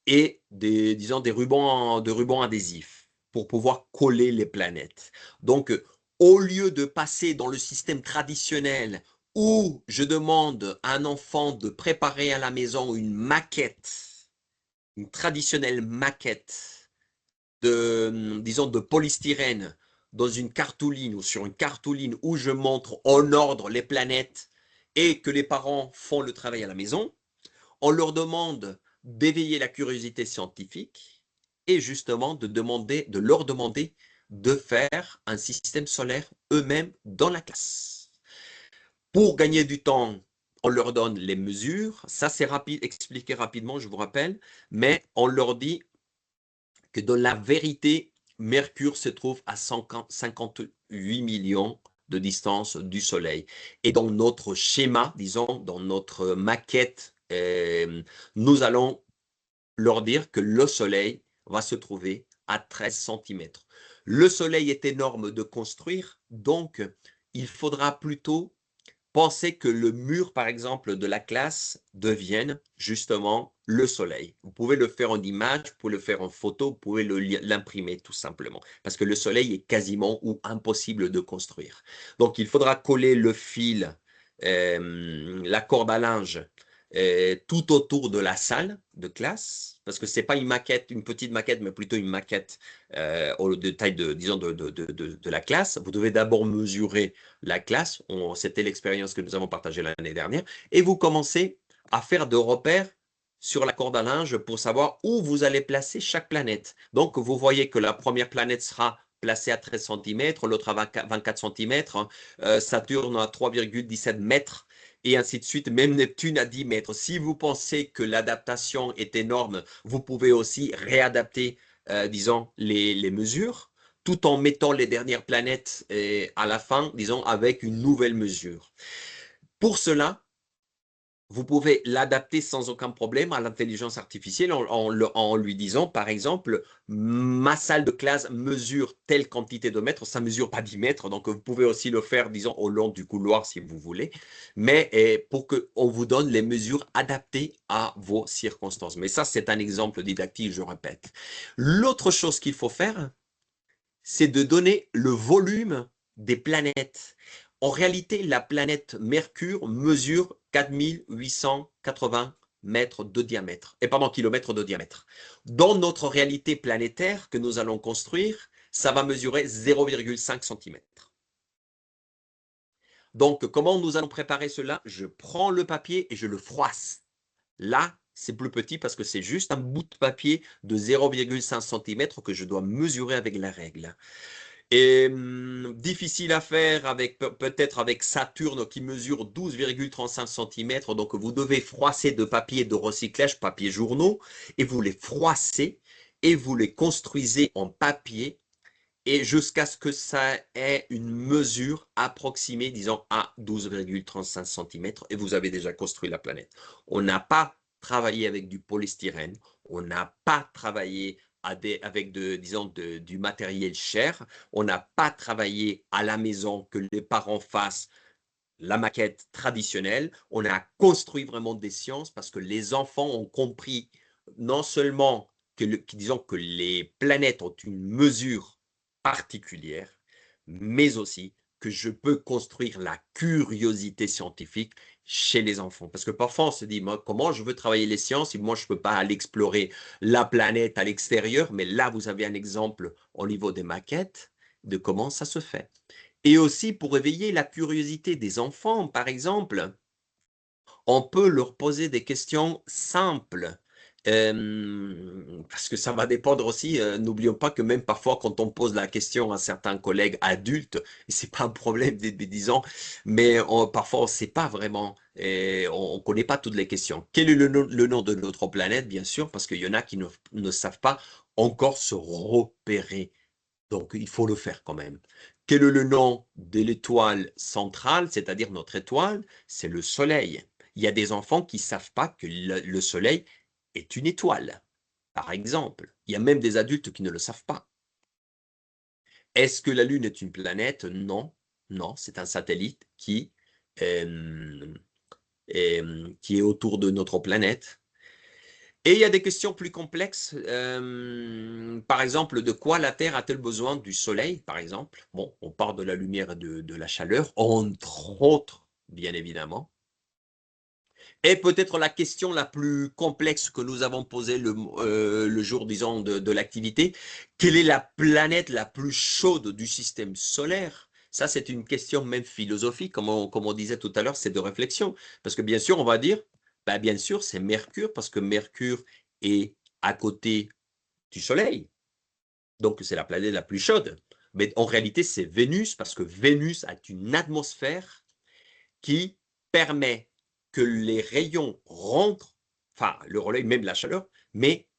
et disons, des rubans adhésifs pour pouvoir coller les planètes. Donc, au lieu de passer dans le système traditionnel où je demande à un enfant de préparer à la maison une traditionnelle maquette disons, de polystyrène dans une cartouline ou sur une cartouline où je montre en ordre les planètes et que les parents font le travail à la maison, on leur demande d'éveiller la curiosité scientifique et justement de leur demander de faire un système solaire eux-mêmes dans la classe. Pour gagner du temps, on leur donne les mesures. Ça, c'est rapide, expliqué rapidement, je vous rappelle, mais on leur dit que dans la vérité, Mercure se trouve à 58 millions de distance du Soleil. Et dans notre schéma, disons, dans notre maquette, nous allons leur dire que le Soleil va se trouver à 13 cm. Le Soleil est énorme de construire, donc il faudra plutôt penser que le mur, par exemple, de la classe devienne justement le soleil. Vous pouvez le faire en image, vous pouvez le faire en photo, vous pouvez l'imprimer tout simplement. Parce que le soleil est quasiment ou impossible de construire. Donc, il faudra coller le fil, la corde à linge, tout autour de la salle de classe, parce que ce n'est pas une maquette, une petite maquette, mais plutôt une maquette de taille, disons, de la classe. Vous devez d'abord mesurer la classe. C'était l'expérience que nous avons partagée l'année dernière. Et vous commencez à faire des repères sur la corde à linge pour savoir où vous allez placer chaque planète. Donc, vous voyez que la première planète sera placée à 13 cm, l'autre à 24 cm, Saturne à 3,17 mètres, et ainsi de suite, même Neptune à 10 mètres. Si vous pensez que l'adaptation est énorme, vous pouvez aussi réadapter, disons, les mesures, tout en mettant les dernières planètes à la fin, disons, avec une nouvelle mesure. Pour cela, vous pouvez l'adapter sans aucun problème à l'intelligence artificielle en lui disant, par exemple, ma salle de classe mesure telle quantité de mètres, ça ne mesure pas 10 mètres, donc vous pouvez aussi le faire, disons, au long du couloir si vous voulez, mais pour qu'on vous donne les mesures adaptées à vos circonstances. Mais ça, c'est un exemple didactique, je répète. L'autre chose qu'il faut faire, c'est de donner le volume des planètes. En réalité, la planète Mercure mesure 4880 mètres de diamètre, kilomètres de diamètre. Dans notre réalité planétaire que nous allons construire, ça va mesurer 0,5 cm. Donc, comment nous allons préparer cela? Je prends le papier et je le froisse. Là, c'est plus petit parce que c'est juste un bout de papier de 0,5 cm que je dois mesurer avec la règle. Et difficile à faire avec peut-être avec Saturne qui mesure 12,35 cm. Donc, vous devez froisser de papier de recyclage, papier journaux, et vous les froissez et vous les construisez en papier et jusqu'à ce que ça ait une mesure approximée, disons à 12,35 cm, et vous avez déjà construit la planète. On n'a pas travaillé avec du polystyrène, on n'a pas travaillé avec du matériel cher, on n'a pas travaillé à la maison que les parents fassent la maquette traditionnelle, on a construit vraiment des sciences parce que les enfants ont compris non seulement disons que les planètes ont une mesure particulière, mais aussi que je peux construire la curiosité scientifique chez les enfants. Parce que parfois, on se dit, moi, comment je veux travailler les sciences et moi, je ne peux pas aller explorer la planète à l'extérieur, mais là, vous avez un exemple au niveau des maquettes de comment ça se fait. Et aussi pour éveiller la curiosité des enfants, par exemple, on peut leur poser des questions simples. Parce que ça va dépendre aussi, n'oublions pas que même parfois quand on pose la question à certains collègues adultes, et c'est pas un problème des 10 ans, mais parfois on ne sait pas vraiment, et on ne connaît pas toutes les questions. Quel est le nom de notre planète, bien sûr, parce qu'il y en a qui ne savent pas encore se repérer. Donc, il faut le faire quand même. Quel est le nom de l'étoile centrale, c'est-à-dire notre étoile? C'est le Soleil. Il y a des enfants qui ne savent pas que le Soleil est une étoile, par exemple. Il y a même des adultes qui ne le savent pas. Est-ce que la Lune est une planète? Non, non, c'est un satellite qui est autour de notre planète. Et il y a des questions plus complexes. Par exemple, de quoi la Terre a-t-elle besoin du Soleil, par exemple? Bon, on parle de la lumière et de la chaleur, entre autres, bien évidemment. Et peut-être la question la plus complexe que nous avons posée le jour, disons, de l'activité, quelle est la planète la plus chaude du système solaire? Ça, c'est une question même philosophique, comme on disait tout à l'heure, c'est de réflexion. Parce que bien sûr, on va dire, bah, bien sûr, c'est Mercure, parce que Mercure est à côté du Soleil. Donc, c'est la planète la plus chaude. Mais en réalité, c'est Vénus, parce que Vénus a une atmosphère qui permet que les rayons rentrent, enfin, le relais, même la chaleur, mais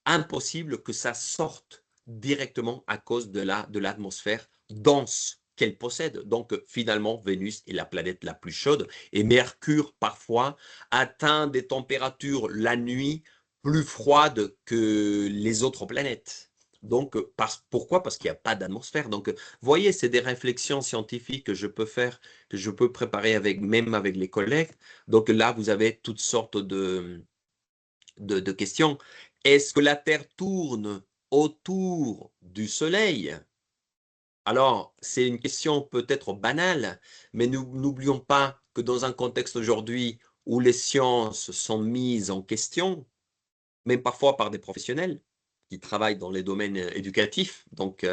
impossible que ça sorte directement à cause de l'atmosphère dense qu'elle possède. Donc, finalement, Vénus est la planète la plus chaude et Mercure, parfois, atteint des températures la nuit plus froides que les autres planètes. Donc, pourquoi? Parce qu'il n'y a pas d'atmosphère. Donc, voyez, c'est des réflexions scientifiques que je peux faire, que je peux préparer même avec les collègues. Donc là, vous avez toutes sortes de questions. Est-ce que la Terre tourne autour du Soleil? Alors, c'est une question peut-être banale, mais n'oublions pas que dans un contexte aujourd'hui où les sciences sont mises en question, même parfois par des professionnels qui travaillent dans les domaines éducatifs, donc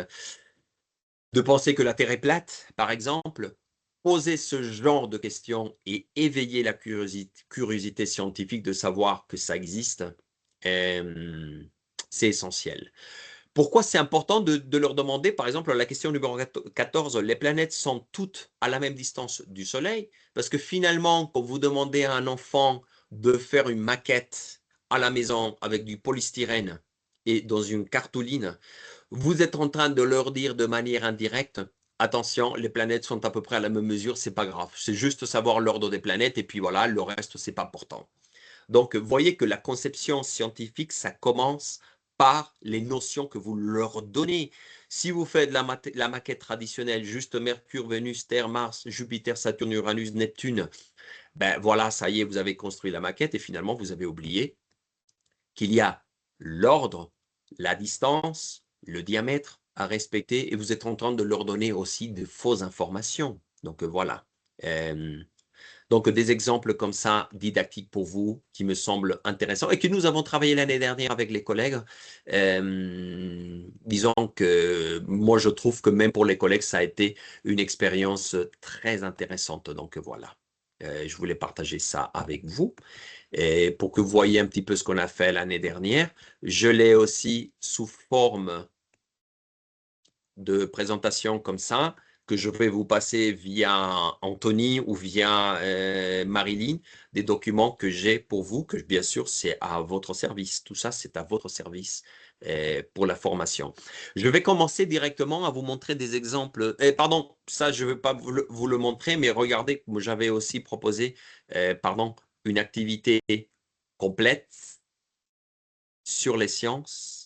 de penser que la Terre est plate, par exemple, poser ce genre de questions et éveiller la curiosité scientifique de savoir que ça existe, c'est essentiel. Pourquoi c'est important de leur demander, par exemple, la question numéro 14, les planètes sont toutes à la même distance du Soleil? Parce que finalement, quand vous demandez à un enfant de faire une maquette à la maison avec du polystyrène et dans une cartouline, vous êtes en train de leur dire de manière indirecte, attention, les planètes sont à peu près à la même mesure, c'est pas grave. C'est juste savoir l'ordre des planètes et puis voilà, le reste, c'est pas important. Donc, voyez que la conception scientifique, ça commence par les notions que vous leur donnez. Si vous faites la maquette traditionnelle, juste Mercure, Vénus, Terre, Mars, Jupiter, Saturne, Uranus, Neptune, ben voilà, ça y est, vous avez construit la maquette et finalement, vous avez oublié qu'il y a l'ordre, la distance, le diamètre à respecter et vous êtes en train de leur donner aussi de fausses informations. Donc voilà. Donc, des exemples comme ça, didactiques pour vous, qui me semblent intéressants et que nous avons travaillé l'année dernière avec les collègues. Disons que moi, je trouve que même pour les collègues, ça a été une expérience très intéressante. Donc, voilà. Je voulais partager ça avec vous. Et pour que vous voyez un petit peu ce qu'on a fait l'année dernière, je l'ai aussi sous forme de présentation comme ça, que je vais vous passer via Anthony ou via Marilyn, des documents que j'ai pour vous, que bien sûr, c'est à votre service. Tout ça, c'est à votre service pour la formation. Je vais commencer directement à vous montrer des exemples. Pardon, ça, je ne vais pas vous le montrer, mais regardez, j'avais aussi proposé pardon, une activité complète sur les sciences.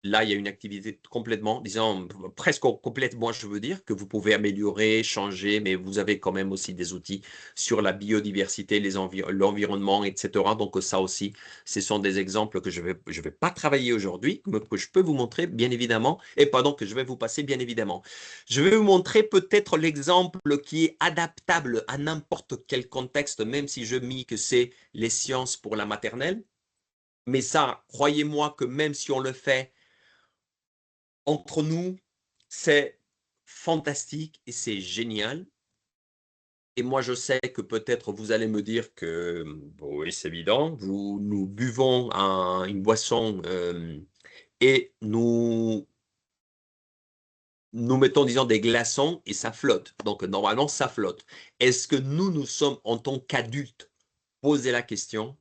Là, il y a une activité complètement, disons, presque complète, moi je veux dire, que vous pouvez améliorer, changer, mais vous avez quand même aussi des outils sur la biodiversité, l'environnement, etc. Donc ça aussi, ce sont des exemples que je vais pas travailler aujourd'hui, mais que je peux vous montrer, bien évidemment, et pardon, que je vais vous passer, bien évidemment. Je vais vous montrer peut-être l'exemple qui est adaptable à n'importe quel contexte, même si je mis que c'est les sciences pour la maternelle. Mais ça, croyez-moi que même si on le fait entre nous, c'est fantastique et c'est génial. Et moi, je sais que peut-être vous allez me dire que, bon, oui, c'est évident, nous buvons une boisson et nous mettons, disons, des glaçons et ça flotte. Donc, normalement, ça flotte. Est-ce que nous sommes, en tant qu'adultes, posé la question,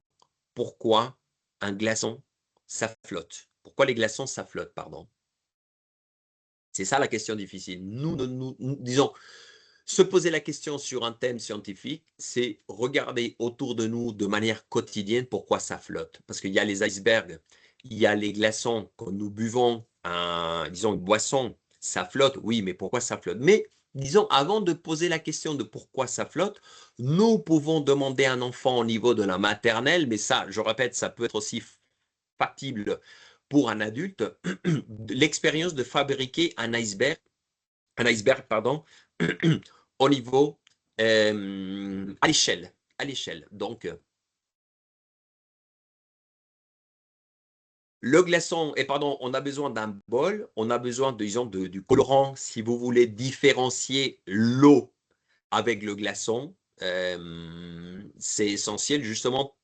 pourquoi un glaçon, ça flotte? Pourquoi les glaçons, ça flotte, pardon? C'est ça la question difficile. Disons, se poser la question sur un thème scientifique, c'est regarder autour de nous de manière quotidienne pourquoi ça flotte. Parce qu'il y a les icebergs, il y a les glaçons. Quand nous buvons, disons, une boisson, ça flotte. Oui, mais pourquoi ça flotte? Mais disons, avant de poser la question de pourquoi ça flotte, nous pouvons demander à un enfant au niveau de la maternelle, mais ça, je répète, ça peut être aussi factible pour un adulte, l'expérience de fabriquer un iceberg, pardon, au niveau à l'échelle. Donc, le glaçon, et pardon, on a besoin d'un bol, on a besoin, disons, du colorant, si vous voulez différencier l'eau avec le glaçon. C'est essentiel, justement,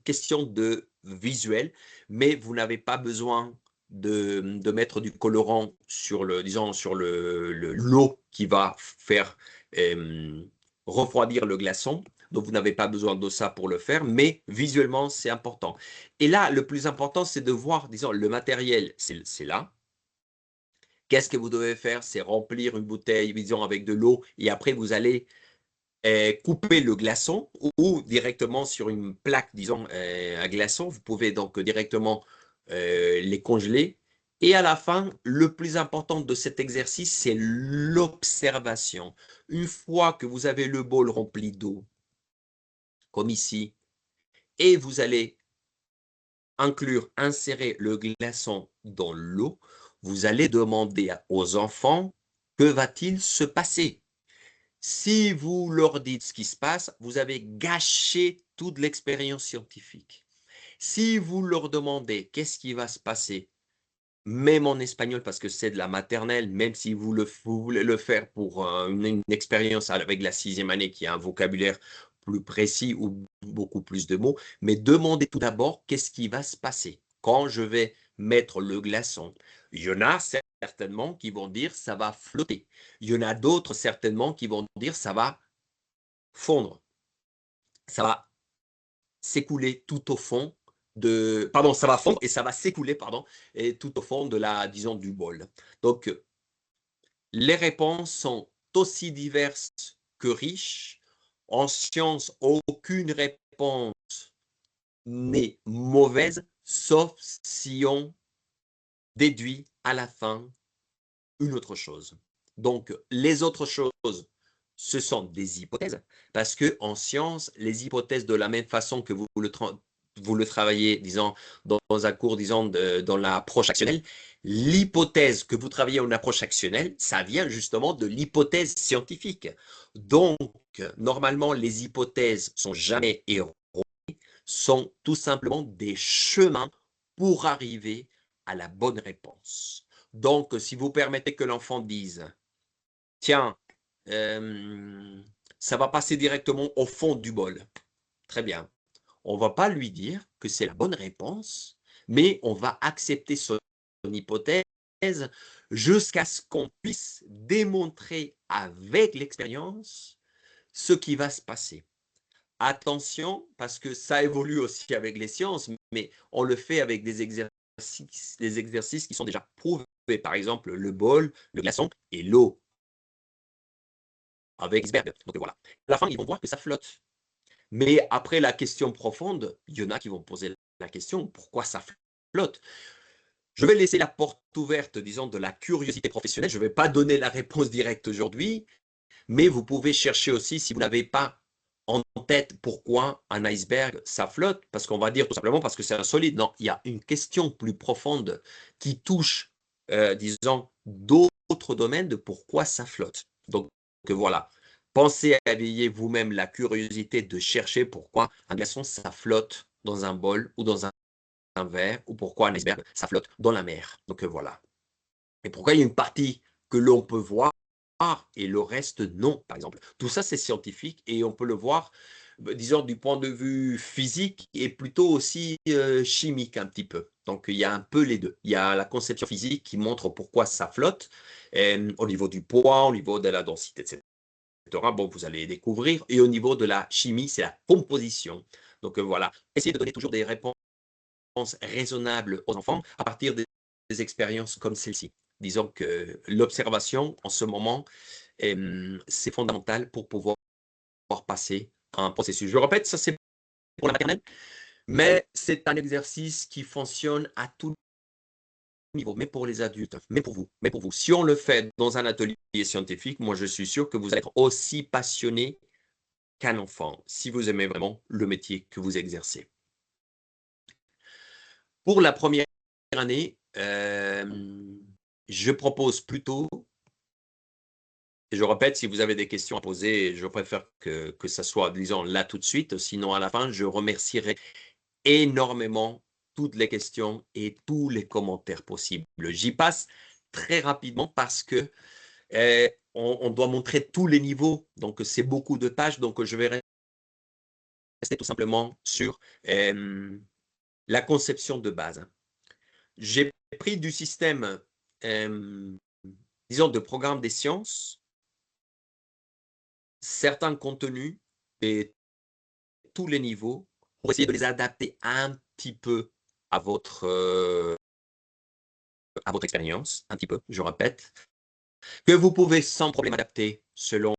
question de visuel, mais vous n'avez pas besoin de mettre du colorant sur disons, sur l'eau qui va faire refroidir le glaçon. Donc, vous n'avez pas besoin de ça pour le faire, mais visuellement, c'est important. Et là, le plus important, c'est de voir, disons, le matériel, c'est là. Qu'est-ce que vous devez faire? C'est remplir une bouteille, disons, avec de l'eau, et après, vous allez couper le glaçon ou directement sur une plaque, disons, à glaçon. Vous pouvez donc directement les congeler. Et à la fin, le plus important de cet exercice, c'est l'observation. Une fois que vous avez le bol rempli d'eau, comme ici, et vous allez insérer le glaçon dans l'eau, vous allez demander aux enfants, que va-t-il se passer? Si vous leur dites ce qui se passe, vous avez gâché toute l'expérience scientifique. Si vous leur demandez qu'est-ce qui va se passer, même en espagnol, parce que c'est de la maternelle, même si vous voulez le faire pour une expérience avec la 6e année qui a un vocabulaire plus précis ou beaucoup plus de mots, mais demandez tout d'abord qu'est-ce qui va se passer quand je vais mettre le glaçon. Il y en a certainement qui vont dire ça va flotter. Il y en a d'autres certainement qui vont dire ça va fondre. Ça va s'écouler tout au fond pardon, ça va fondre et ça va s'écouler, pardon, et tout au fond disons, du bol. Donc, les réponses sont aussi diverses que riches. En science, aucune réponse n'est mauvaise, sauf si on déduit à la fin une autre chose. Donc, les autres choses, ce sont des hypothèses, parce qu'en science, les hypothèses, de la même façon que vous le travaillez, disons, dans un cours, disons, dans l'approche actionnelle, l'hypothèse que vous travaillez en approche actionnelle, ça vient justement de l'hypothèse scientifique. Donc, normalement, les hypothèses sont jamais erronées, sont tout simplement des chemins pour arriver à la bonne réponse. Donc, si vous permettez que l'enfant dise, tiens, ça va passer directement au fond du bol. Très bien. On ne va pas lui dire que c'est la bonne réponse, mais on va accepter son hypothèse jusqu'à ce qu'on puisse démontrer avec l'expérience ce qui va se passer. Attention, parce que ça évolue aussi avec les sciences, mais on le fait avec des exercices qui sont déjà prouvés. Par exemple, le bol, le glaçon et l'eau avec iceberg. Donc voilà. À la fin, ils vont voir que ça flotte. Mais après la question profonde, il y en a qui vont poser la question, pourquoi ça flotte? Je vais laisser la porte ouverte, disons, de la curiosité professionnelle. Je ne vais pas donner la réponse directe aujourd'hui, mais vous pouvez chercher aussi, si vous n'avez pas en tête pourquoi un iceberg, ça flotte, parce qu'on va dire tout simplement parce que c'est un solide. Non, il y a une question plus profonde qui touche, disons, d'autres domaines de pourquoi ça flotte. Donc voilà, pensez à éveiller vous-même la curiosité de chercher pourquoi un glaçon, ça flotte dans un bol ou dans un verre, ou pourquoi un iceberg, ça flotte dans la mer. Donc voilà. Et pourquoi il y a une partie que l'on peut voir et le reste non, par exemple. Tout ça, c'est scientifique et on peut le voir, disons, du point de vue physique et plutôt aussi chimique un petit peu. Donc, il y a un peu les deux. Il y a la conception physique qui montre pourquoi ça flotte, au niveau du poids, au niveau de la densité, etc. Bon, vous allez découvrir. Et au niveau de la chimie, c'est la composition. Donc, voilà. Essayez de donner toujours des réponses raisonnables aux enfants à partir des expériences comme celle-ci. Disons que l'observation, en ce moment, c'est fondamental pour pouvoir passer un processus. Je répète, ça c'est pour la maternelle, mais c'est un exercice qui fonctionne à tout niveau, mais pour les adultes, mais pour vous, mais pour vous. Si on le fait dans un atelier scientifique, moi je suis sûr que vous allez être aussi passionné qu'un enfant, si vous aimez vraiment le métier que vous exercez. Pour la première année, je propose plutôt, et je répète, si vous avez des questions à poser, je préfère que ça soit, disons, là tout de suite. Sinon, à la fin, je remercierai énormément toutes les questions et tous les commentaires possibles. J'y passe très rapidement parce que on doit montrer tous les niveaux. Donc, c'est beaucoup de tâches. Donc, je vais rester tout simplement sur la conception de base. J'ai pris du système, disons, de programme des sciences, certains contenus et tous les niveaux pour essayer de les adapter un petit peu à votre expérience, un petit peu, je répète, que vous pouvez sans problème adapter selon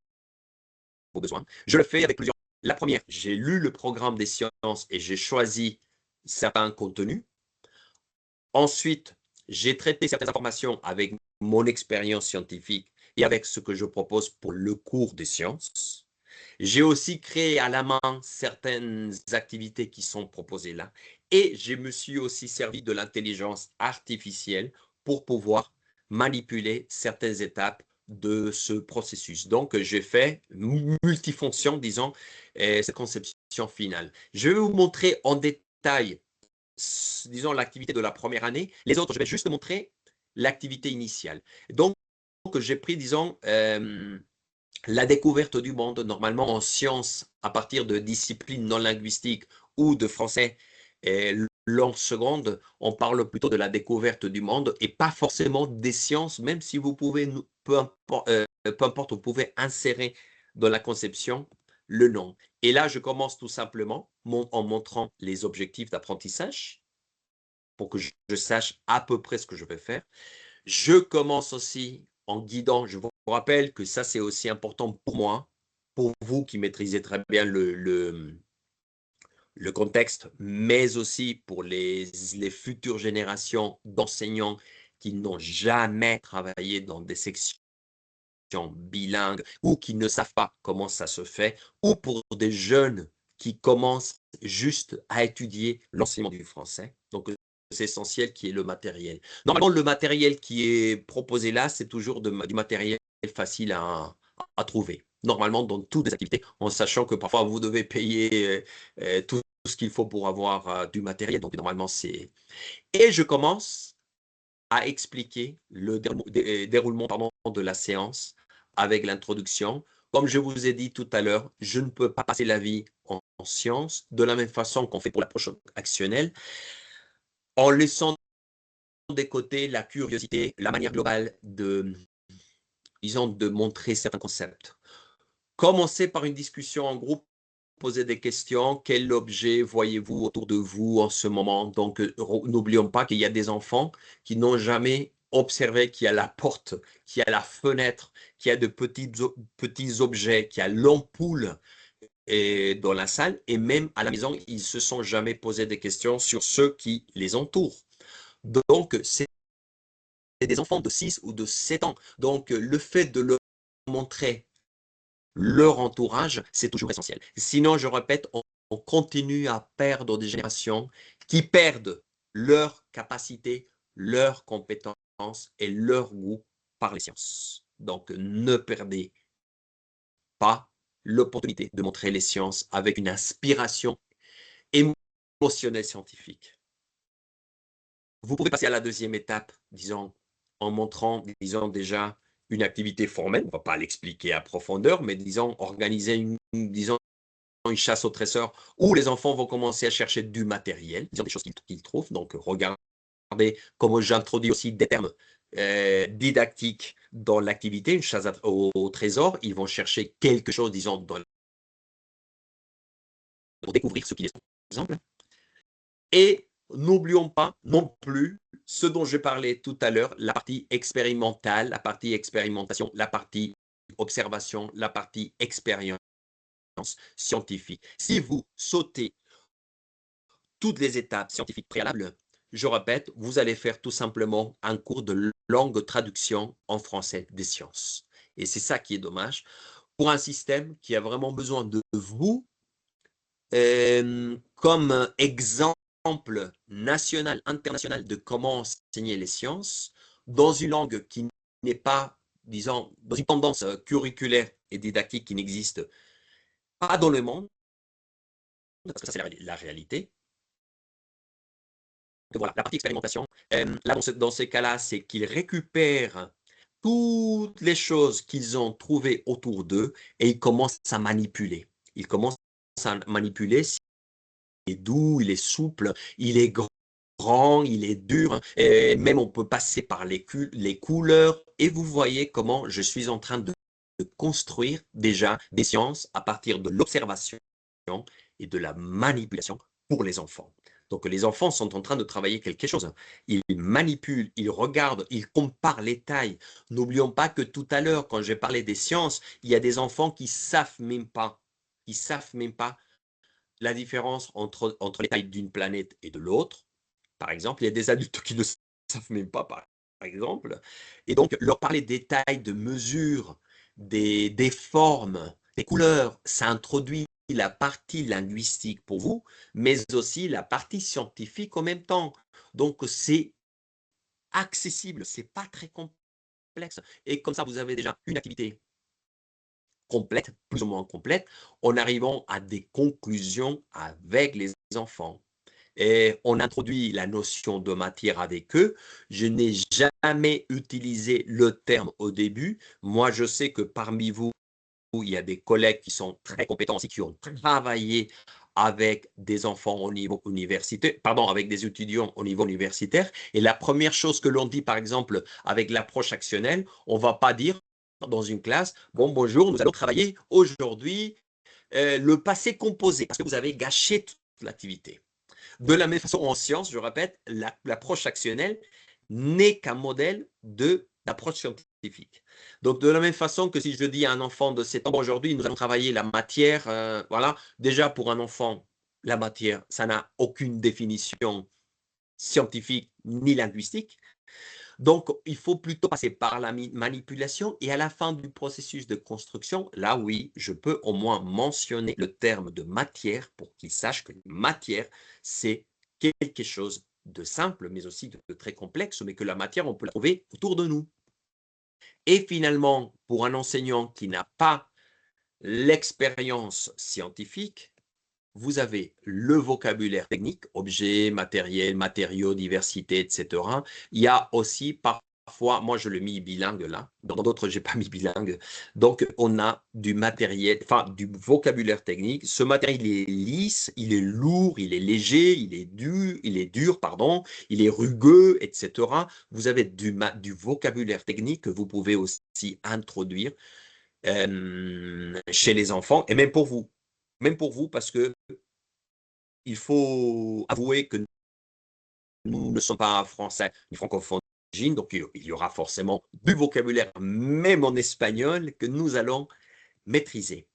vos besoins. Je le fais avec plusieurs. La première, j'ai lu le programme des sciences et j'ai choisi certains contenus. Ensuite, j'ai traité certaines informations avec mon expérience scientifique et avec ce que je propose pour le cours des sciences. J'ai aussi créé à la main certaines activités qui sont proposées là et je me suis aussi servi de l'intelligence artificielle pour pouvoir manipuler certaines étapes de ce processus. Donc, j'ai fait multifonction, disons, cette conception finale. Je vais vous montrer en détail, disons, l'activité de la première année. Les autres, je vais juste montrer l'activité initiale. Donc, j'ai pris, disons, la découverte du monde, normalement en sciences, à partir de disciplines non linguistiques ou de français et langue seconde, on parle plutôt de la découverte du monde et pas forcément des sciences, même si vous pouvez, peu importe, vous pouvez insérer dans la conception le nom. Et là, je commence tout simplement en montrant les objectifs d'apprentissage pour que je sache à peu près ce que je vais faire. Je commence aussi en guidant, je vous rappelle que ça c'est aussi important pour moi, pour vous qui maîtrisez très bien le contexte, mais aussi pour les futures générations d'enseignants qui n'ont jamais travaillé dans des sections bilingues ou qui ne savent pas comment ça se fait, ou pour des jeunes qui commencent juste à étudier l'enseignement du français. Donc, c'est essentiel qui est le matériel. Normalement, le matériel qui est proposé là, c'est toujours du matériel facile à trouver. normalement dans toutes les activités, en sachant que parfois vous devez payer tout ce qu'il faut pour avoir du matériel. Donc normalement, c'est... Et je commence à expliquer le déroulement de la séance avec l'introduction. Comme je vous ai dit tout à l'heure, je ne peux pas passer la vie en science de la même façon qu'on fait pour l'approche actionnelle, en laissant de côté la curiosité, la manière globale de, disons, de montrer certains concepts. Commencez par une discussion en groupe, posez des questions. Quel objet voyez-vous autour de vous en ce moment? Donc, n'oublions pas qu'il y a des enfants qui n'ont jamais observé qu'il y a la porte, qu'il y a la fenêtre, qu'il y a de petits objets, qu'il y a l'ampoule dans la salle, et même à la maison, ils ne se sont jamais posé des questions sur ceux qui les entourent. Donc, c'est des enfants de 6 ou de 7 ans. Donc, le fait de leur montrer leur entourage, c'est toujours essentiel. Sinon, je répète, on continue à perdre des générations qui perdent leur capacité, leurs compétences et leur goût par les sciences. Donc, ne perdez pas l'opportunité de montrer les sciences avec une inspiration émotionnelle scientifique. Vous pouvez passer à la deuxième étape, disons, en montrant, disons, déjà une activité formelle. On ne va pas l'expliquer à profondeur, mais disons, organiser disons, une chasse au trésor où les enfants vont commencer à chercher du matériel, disons, des choses qu'ils trouvent. Donc, regardez comment j'introduis aussi des termes didactiques dans l'activité, une chasse au trésor. Ils vont chercher quelque chose, disons, pour découvrir ce qu'il est, par exemple. Et n'oublions pas non plus ce dont je parlais tout à l'heure, la partie expérimentale, la partie expérimentation, la partie observation, la partie expérience scientifique. Si vous sautez toutes les étapes scientifiques préalables, je répète, vous allez faire tout simplement un cours de longue traduction en français des sciences. Et c'est ça qui est dommage pour un système qui a vraiment besoin de vous comme exemple national, international de comment enseigner les sciences dans une langue qui n'est pas, disons, dans une tendance curriculaire et didactique qui n'existe pas dans le monde, parce que ça c'est la réalité. Donc, voilà, la partie expérimentation, là dans ces cas-là, c'est qu'ils récupèrent toutes les choses qu'ils ont trouvées autour d'eux et ils commencent à manipuler. Ils commencent à manipuler. Il est doux, il est souple, il est grand, il est dur, et même on peut passer par les couleurs, et vous voyez comment je suis en train de construire déjà des sciences à partir de l'observation et de la manipulation pour les enfants. Donc les enfants sont en train de travailler quelque chose. Ils manipulent, ils regardent, ils comparent les tailles. N'oublions pas que tout à l'heure, quand j'ai parlé des sciences, il y a des enfants qui savent même pas la différence entre les tailles d'une planète et de l'autre. Par exemple, il y a des adultes qui ne savent même pas, par exemple. Et donc, leur parler des tailles, de mesure, des formes, des couleurs, ça introduit la partie linguistique pour vous, mais aussi la partie scientifique en même temps. Donc, c'est accessible, c'est pas très complexe. Et comme ça, vous avez déjà une activité complète, plus ou moins complète, en arrivant à des conclusions avec les enfants. Et on introduit la notion de matière avec eux. Je n'ai jamais utilisé le terme au début. Moi, je sais que parmi vous, il y a des collègues qui sont très compétents aussi, qui ont travaillé avec des enfants au niveau universitaire, pardon, avec des étudiants au niveau universitaire. Et la première chose que l'on dit, par exemple, avec l'approche actionnelle, on ne va pas dire dans une classe, bon, bonjour, nous allons travailler aujourd'hui le passé composé, parce que vous avez gâché toute l'activité. De la même façon, en science, je répète, l'approche actionnelle n'est qu'un modèle de l'approche scientifique. Donc, de la même façon que si je dis à un enfant de 7 ans, aujourd'hui, nous allons travailler la matière, voilà, déjà pour un enfant, la matière, ça n'a aucune définition scientifique ni linguistique. Donc, il faut plutôt passer par la manipulation et à la fin du processus de construction, là oui, je peux au moins mentionner le terme de matière pour qu'ils sachent que matière, c'est quelque chose de simple, mais aussi de très complexe, mais que la matière, on peut la trouver autour de nous. Et finalement, pour un enseignant qui n'a pas l'expérience scientifique, vous avez le vocabulaire technique, objet, matériel, matériaux, diversité, etc. Il y a aussi parfois, moi je l'ai mis bilingue là, dans d'autres je n'ai pas mis bilingue. Donc on a du matériel, enfin du vocabulaire technique. Ce matériel il est lisse, il est lourd, il est léger, il est dur, pardon, il est rugueux, etc. Vous avez du vocabulaire technique que vous pouvez aussi introduire chez les enfants et même pour vous. Même pour vous, parce que il faut avouer que nous ne sommes pas français ni francophones d'origine, donc il y aura forcément du vocabulaire, même en espagnol, que nous allons maîtriser.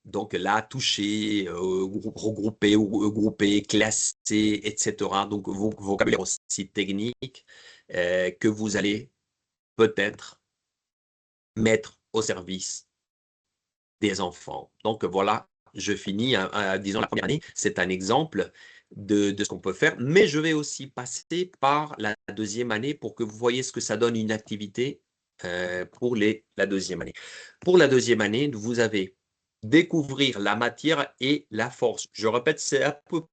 Donc là, toucher, regrouper, grouper, classer, etc. Donc vocabulaire aussi technique que vous allez peut-être mettre au service des enfants. Donc voilà, je finis, disons la première année, c'est un exemple de ce qu'on peut faire, mais je vais aussi passer par la deuxième année pour que vous voyez ce que ça donne une activité pour la deuxième année. Pour la deuxième année, vous avez découvrir la matière et la force. Je répète, c'est à peu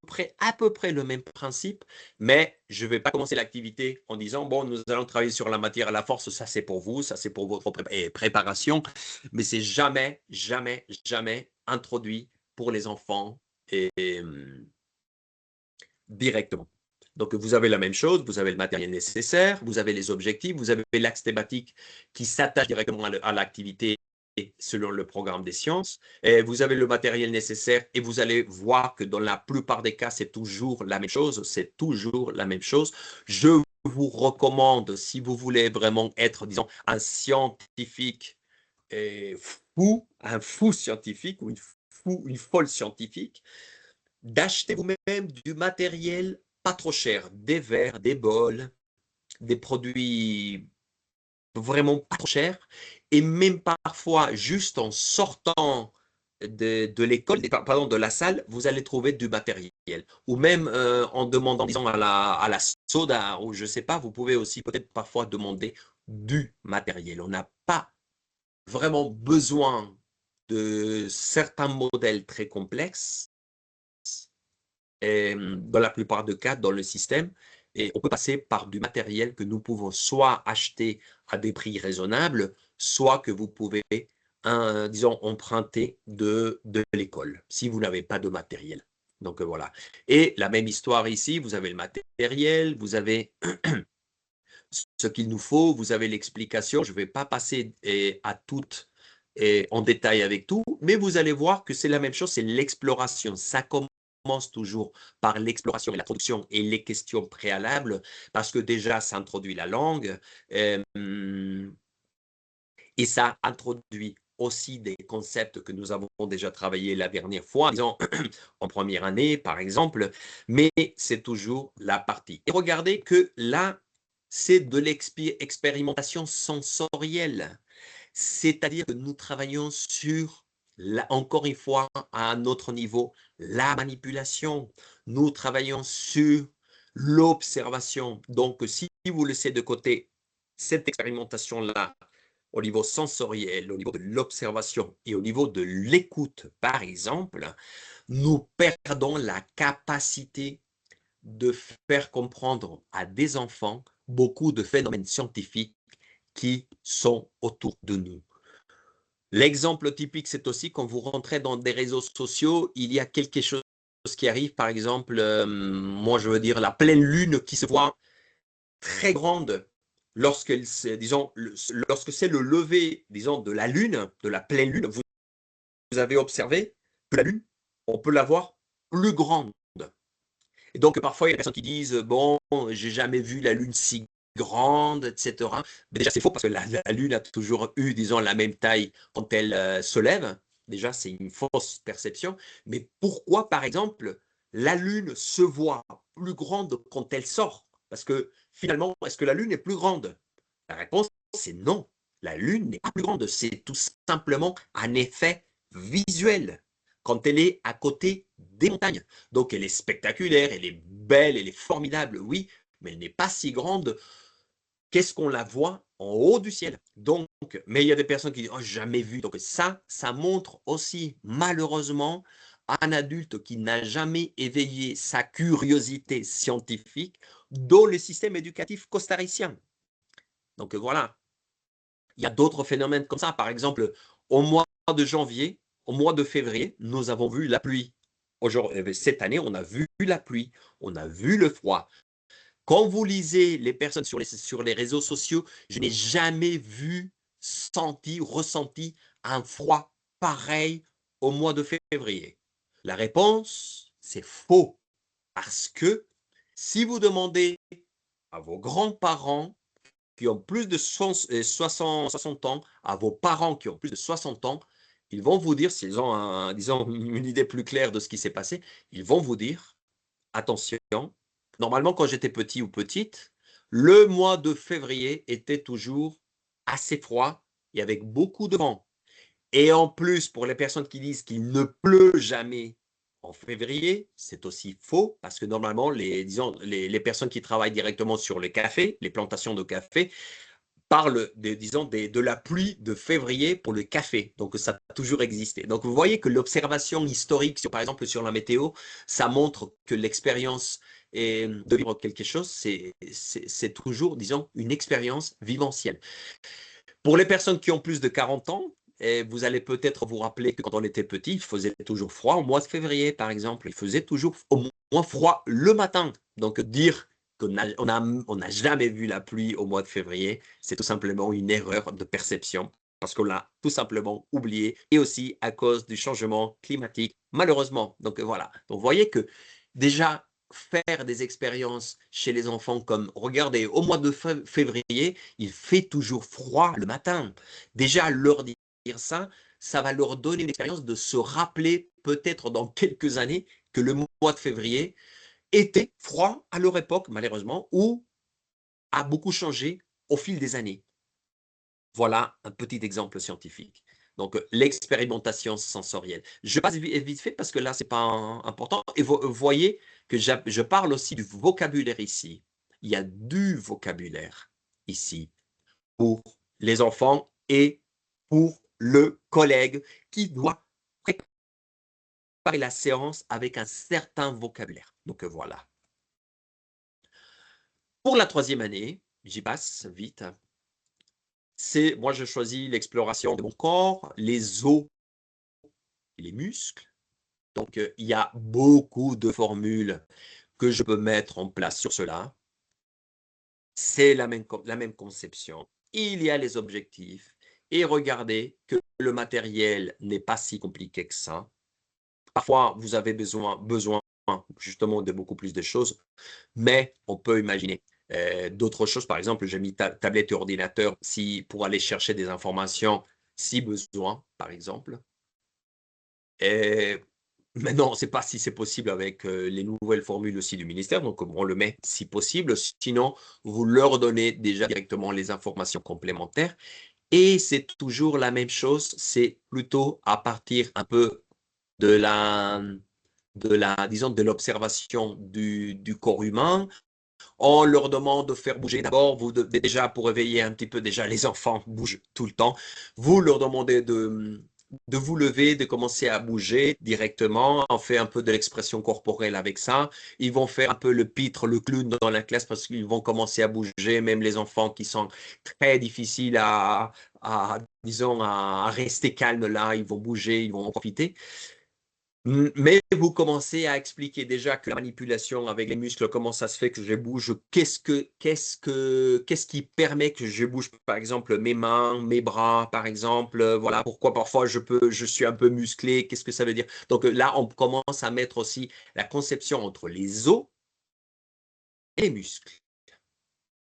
près le même principe, mais je ne vais pas commencer l'activité en disant, bon, nous allons travailler sur la matière et la force, ça c'est pour vous, ça c'est pour votre préparation, mais c'est jamais, jamais, jamais introduit pour les enfants et directement. Donc, vous avez la même chose, vous avez le matériel nécessaire, vous avez les objectifs, vous avez l'axe thématique qui s'attache directement à l'activité selon le programme des sciences. Et vous avez le matériel nécessaire et vous allez voir que dans la plupart des cas, c'est toujours la même chose. C'est toujours la même chose. Je vous recommande, si vous voulez vraiment être, disons, un scientifique fou, un fou scientifique ou une folle scientifique, d'acheter vous-même du matériel pas trop cher, des verres, des bols, des produits vraiment pas trop chers, et même parfois, juste en sortant de l'école, pardon, de la salle, vous allez trouver du matériel. Ou même en demandant, disons, à la soda, ou je ne sais pas, vous pouvez aussi peut-être parfois demander du matériel. On n'a pas vraiment besoin de certains modèles très complexes dans la plupart des cas dans le système. Et on peut passer par du matériel que nous pouvons soit acheter à des prix raisonnables, soit que vous pouvez, disons, emprunter de l'école, si vous n'avez pas de matériel. Donc voilà. Et la même histoire ici, vous avez le matériel, vous avez ce qu'il nous faut, vous avez l'explication. Je ne vais pas passer à toutes en détail avec tout, mais vous allez voir que c'est la même chose, c'est l'exploration. Ça commence toujours par l'exploration et l'introduction et les questions préalables, parce que déjà, ça introduit la langue et ça introduit aussi des concepts que nous avons déjà travaillés la dernière fois, disons en première année, par exemple, mais c'est toujours la partie. Et regardez que là, c'est de l'expérimentation sensorielle. C'est-à-dire que nous travaillons sur, encore une fois, à un autre niveau, la manipulation. Nous travaillons sur l'observation. Donc, si vous laissez de côté cette expérimentation-là, au niveau sensoriel, au niveau de l'observation et au niveau de l'écoute, par exemple, nous perdons la capacité de faire comprendre à des enfants beaucoup de phénomènes scientifiques qui sont autour de nous. L'exemple typique, c'est aussi quand vous rentrez dans des réseaux sociaux, il y a quelque chose qui arrive, par exemple, moi je veux dire la pleine lune qui se voit très grande lorsque c'est le lever, disons, de la lune, de la pleine lune. Vous avez observé que la lune, on peut la voir plus grande. Et donc, parfois, il y a des personnes qui disent, bon, j'ai jamais vu la Lune si grande, etc. Mais déjà, c'est faux parce que la Lune a toujours eu, disons, la même taille quand elle se lève. Déjà, c'est une fausse perception. Mais pourquoi, par exemple, la Lune se voit plus grande quand elle sort? Parce que finalement, est-ce que la Lune est plus grande? La réponse, c'est non. La Lune n'est pas plus grande. C'est tout simplement un effet visuel quand elle est à côté des montagnes. Donc elle est spectaculaire, elle est belle, elle est formidable, oui, mais elle n'est pas si grande qu'est-ce qu'on la voit en haut du ciel. Donc, mais il y a des personnes qui disent, oh, jamais vu. Donc ça montre aussi, malheureusement, un adulte qui n'a jamais éveillé sa curiosité scientifique dans le système éducatif costaricien. Donc voilà, il y a d'autres phénomènes comme ça. Par exemple, au mois de janvier, au mois de février, nous avons vu la pluie. Cette année, on a vu la pluie, on a vu le froid. Quand vous lisez les personnes sur les réseaux sociaux, je n'ai jamais vu, ressenti un froid pareil au mois de février. La réponse, c'est faux. Parce que si vous demandez à vos grands-parents qui ont plus de 60 ans, à vos parents qui ont plus de 60 ans, ils vont vous dire, s'ils ont disons, une idée plus claire de ce qui s'est passé, ils vont vous dire, attention, normalement quand j'étais petit ou petite, le mois de février était toujours assez froid et avec beaucoup de vent. Et en plus, pour les personnes qui disent qu'il ne pleut jamais en février, c'est aussi faux parce que normalement, les personnes qui travaillent directement sur les cafés, les plantations de café, parlent de la pluie de février pour le café. Donc, ça a toujours existé. Donc, vous voyez que l'observation historique, par exemple sur la météo, ça montre que l'expérience de vivre quelque chose, c'est toujours, disons, une expérience vivencielle. Pour les personnes qui ont plus de 40 ans, vous allez peut-être vous rappeler que quand on était petit, il faisait toujours froid au mois de février, par exemple. Il faisait toujours au moins froid le matin. Donc, dire qu'on n'a jamais vu la pluie au mois de février, c'est tout simplement une erreur de perception parce qu'on l'a tout simplement oublié et aussi à cause du changement climatique, malheureusement. Donc, voilà. Donc, vous voyez que déjà, faire des expériences chez les enfants comme, regardez, au mois de février, il fait toujours froid le matin. Déjà, leur dire ça, ça va leur donner une expérience de se rappeler peut-être dans quelques années que le mois de février était froid à leur époque, malheureusement, ou a beaucoup changé au fil des années. Voilà un petit exemple scientifique. Donc, l'expérimentation sensorielle. Je passe vite fait parce que là, ce n'est pas important. Et vous voyez que je parle aussi du vocabulaire ici. Il y a du vocabulaire ici pour les enfants et pour le collègue qui doit préparer la séance avec un certain vocabulaire. Donc, voilà. Pour la 3e année, j'y passe vite. Moi, je choisis l'exploration de mon corps, les os et les muscles. Donc, il y a beaucoup de formules que je peux mettre en place sur cela. C'est la même conception. Il y a les objectifs. Et regardez que le matériel n'est pas si compliqué que ça. Parfois, vous avez besoin justement de beaucoup plus de choses, mais on peut imaginer d'autres choses. Par exemple, j'ai mis tablette et ordinateur pour aller chercher des informations si besoin, par exemple. Mais non, c'est pas si c'est possible avec les nouvelles formules aussi du ministère, donc on le met si possible. Sinon, vous leur donnez déjà directement les informations complémentaires. Et c'est toujours la même chose, c'est plutôt à partir un peu disons, de l'observation du corps humain. On leur demande de faire bouger. D'abord, déjà pour réveiller un petit peu, déjà les enfants bougent tout le temps. Vous leur demandez de vous lever, de commencer à bouger directement. On fait un peu de l'expression corporelle avec ça. Ils vont faire un peu le pitre, le clown dans la classe parce qu'ils vont commencer à bouger. Même les enfants qui sont très difficiles disons, à rester calmes là, ils vont bouger, ils vont en profiter. Mais vous commencez à expliquer déjà que la manipulation avec les muscles, comment ça se fait que je bouge, qu'est-ce qui permet que je bouge, par exemple, mes mains, mes bras, par exemple, voilà, pourquoi parfois je suis un peu musclé, qu'est-ce que ça veut dire? Donc là, on commence à mettre aussi la conception entre les os et les muscles.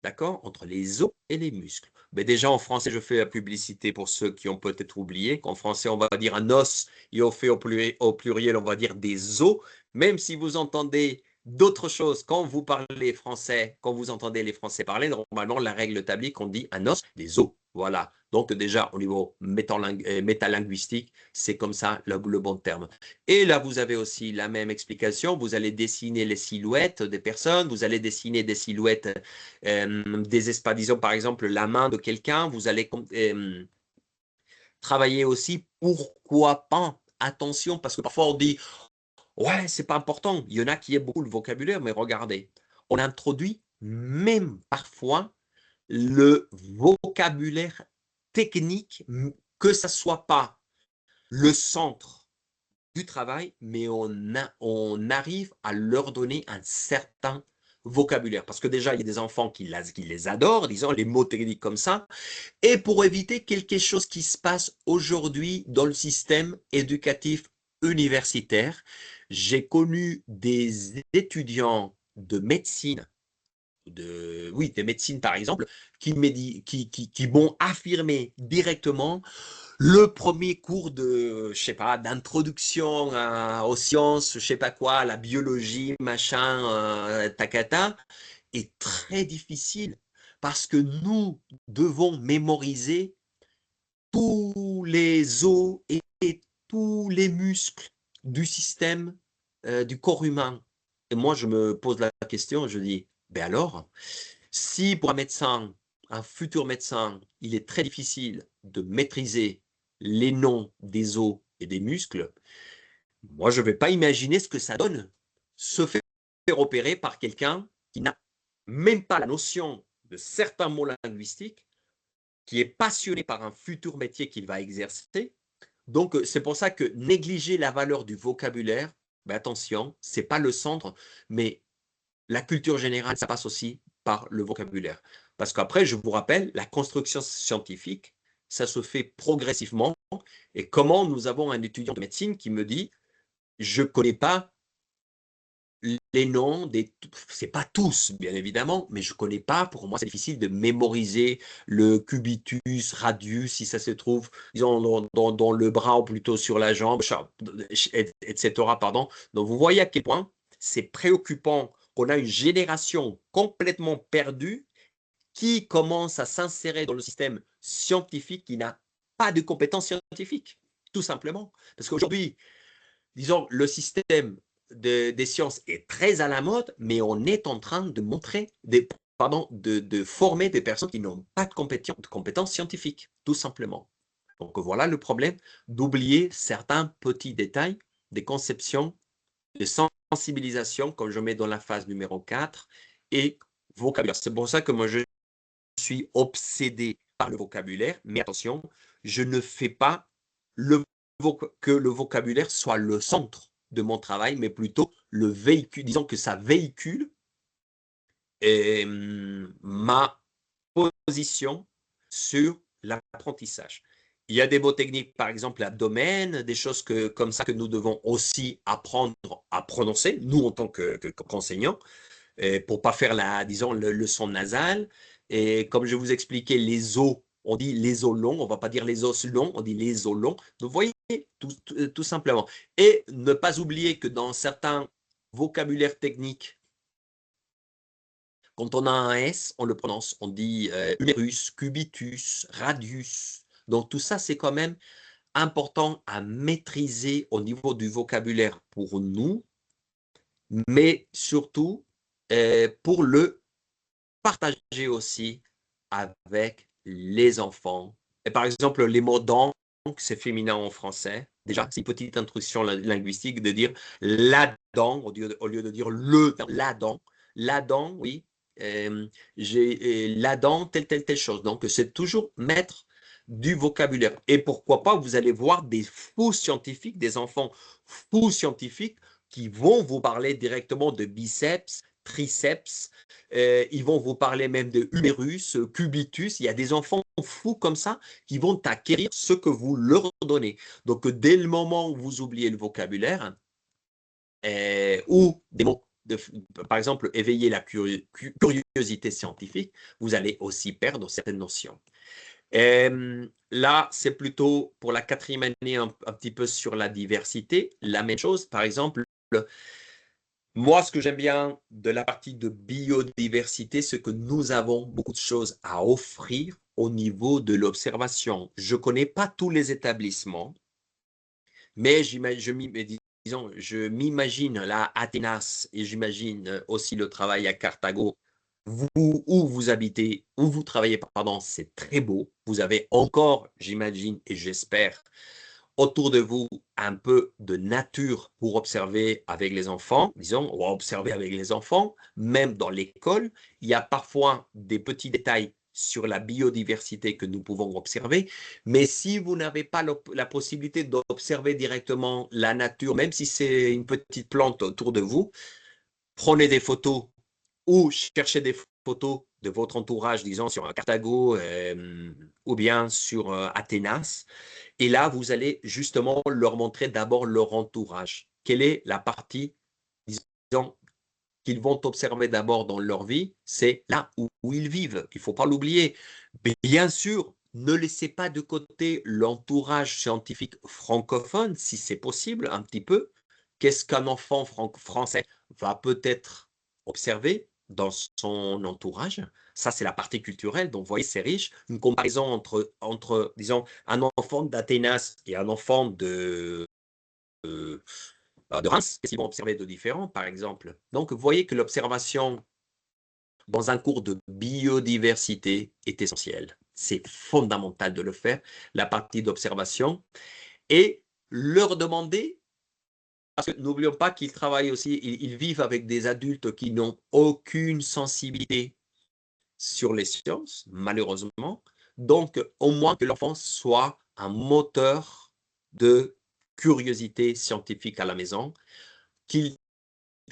D'accord? Entre les os et les muscles. Mais déjà, en français, je fais la publicité pour ceux qui ont peut-être oublié qu'en français, on va dire un os et au pluriel, on va dire des os. Même si vous entendez D'autres choses, quand vous parlez français, quand vous entendez les Français parler, normalement, la règle établie qu'on dit un os, des os. Voilà. Donc, déjà, au niveau métalinguistique, c'est comme ça le bon terme. Et là, vous avez aussi la même explication. Vous allez dessiner les silhouettes des personnes. Vous allez dessiner des silhouettes des espaces, disons, par exemple, la main de quelqu'un. Vous allez travailler aussi, pourquoi pas, attention, parce que parfois on dit, ouais, c'est pas important. Il y en a qui aiment beaucoup le vocabulaire, mais regardez, on introduit même parfois le vocabulaire technique, que ça soit pas le centre du travail, mais on arrive à leur donner un certain vocabulaire. Parce que déjà, il y a des enfants qui les adorent, disons les mots techniques comme ça. Et pour éviter quelque chose qui se passe aujourd'hui dans le système éducatif universitaire, j'ai connu des étudiants de médecine, des médecines par exemple, qui m'ont affirmé directement le premier cours de, je sais pas, d'introduction aux sciences, je sais pas quoi, la biologie, machin, tacata, est très difficile parce que nous devons mémoriser tous les os et tous les muscles du système du corps humain. Et moi, je me pose la question, je dis, ben alors, si pour un médecin, un futur médecin, il est très difficile de maîtriser les noms des os et des muscles, moi, je ne vais pas imaginer ce que ça donne se faire opérer par quelqu'un qui n'a même pas la notion de certains mots linguistiques, qui est passionné par un futur métier qu'il va exercer. Donc, c'est pour ça que négliger la valeur du vocabulaire, ben attention, ce n'est pas le centre, mais la culture générale, ça passe aussi par le vocabulaire. Parce qu'après, je vous rappelle, la construction scientifique, ça se fait progressivement. Et comment nous avons un étudiant de médecine qui me dit, je ne connais pas les noms c'est pas tous, bien évidemment, mais je connais pas, pour moi, c'est difficile de mémoriser le cubitus, radius, si ça se trouve, disons, dans le bras ou plutôt sur la jambe, etc., pardon. Donc, vous voyez à quel point c'est préoccupant qu'on a une génération complètement perdue qui commence à s'insérer dans le système scientifique qui n'a pas de compétences scientifiques, tout simplement. Parce qu'aujourd'hui, disons, le système des sciences est très à la mode, mais on est en train de montrer, de former des personnes qui n'ont pas de compétences scientifiques, tout simplement. Donc voilà le problème d'oublier certains petits détails des conceptions de sensibilisation, comme je mets dans la phase numéro 4, et vocabulaire. C'est pour ça que moi, je suis obsédé par le vocabulaire, mais attention, je ne fais pas que le vocabulaire soit le centre de mon travail, mais plutôt le véhicule, disons que ça véhicule ma position sur l'apprentissance. Il y a des mots techniques, par exemple l'abdomen, des choses comme ça que nous devons aussi apprendre à prononcer, nous en tant qu'enseignants, pour ne pas faire disons, le son nasal. Et comme je vous expliquais, les os, on dit les os longs, on ne va pas dire les os longs, on dit les os longs. Donc, vous voyez, tout simplement. Et ne pas oublier que dans certains vocabulaires techniques, quand on a un S, on le prononce, on dit humérus, cubitus, radius. Donc, tout ça, c'est quand même important à maîtriser au niveau du vocabulaire pour nous, mais surtout pour le partager aussi avec les enfants. Et par exemple, les mots donc, c'est féminin en français. Déjà, c'est une petite introduction linguistique de dire la dent au lieu de dire le dent, la dent. La dent, oui. J'ai la dent, telle chose. Donc, c'est toujours mettre du vocabulaire. Et pourquoi pas, vous allez voir des fous scientifiques, des enfants fous scientifiques qui vont vous parler directement de biceps, triceps, ils vont vous parler même de humérus, cubitus. Il y a des enfants fous comme ça qui vont acquérir ce que vous leur donnez. Donc, dès le moment où vous oubliez le vocabulaire ou des mots, par exemple, éveiller la curiosité scientifique, vous allez aussi perdre certaines notions. Là, c'est plutôt pour la 4e année un petit peu sur la diversité. La même chose, par exemple, Moi, ce que j'aime bien de la partie de biodiversité, c'est que nous avons beaucoup de choses à offrir au niveau de l'observation. Je ne connais pas tous les établissements, mais je m'imagine là Athénas et j'imagine aussi le travail à Carthago. Vous, où vous habitez, où vous travaillez, pardon, c'est très beau. Vous avez encore, j'imagine et j'espère, autour de vous un peu de nature pour observer avec les enfants, disons, ou observer avec les enfants, même dans l'école. Il y a parfois des petits détails sur la biodiversité que nous pouvons observer, mais si vous n'avez pas la possibilité d'observer directement la nature, même si c'est une petite plante autour de vous, prenez des photos ou cherchez des photos de votre entourage, disons, sur un Carthago ou bien sur Athénas. Et là, vous allez justement leur montrer d'abord leur entourage. Quelle est la partie, disons, qu'ils vont observer d'abord dans leur vie? C'est là où ils vivent. Il ne faut pas l'oublier. Bien sûr, ne laissez pas de côté l'entourage scientifique francophone, si c'est possible, un petit peu. Qu'est-ce qu'un enfant français va peut-être observer dans son entourage? Ça, c'est la partie culturelle. Donc, vous voyez, c'est riche. Une comparaison entre, disons, un enfant d'Athénas et un enfant de Reims, qu'est-ce qu'ils vont observer de différent, par exemple? Donc, vous voyez que l'observation dans un cours de biodiversité est essentielle. C'est fondamental de le faire, la partie d'observation, et leur demander, parce que n'oublions pas qu'ils travaillent aussi, ils vivent avec des adultes qui n'ont aucune sensibilité sur les sciences, malheureusement. Donc, au moins que l'enfant soit un moteur de curiosité scientifique à la maison,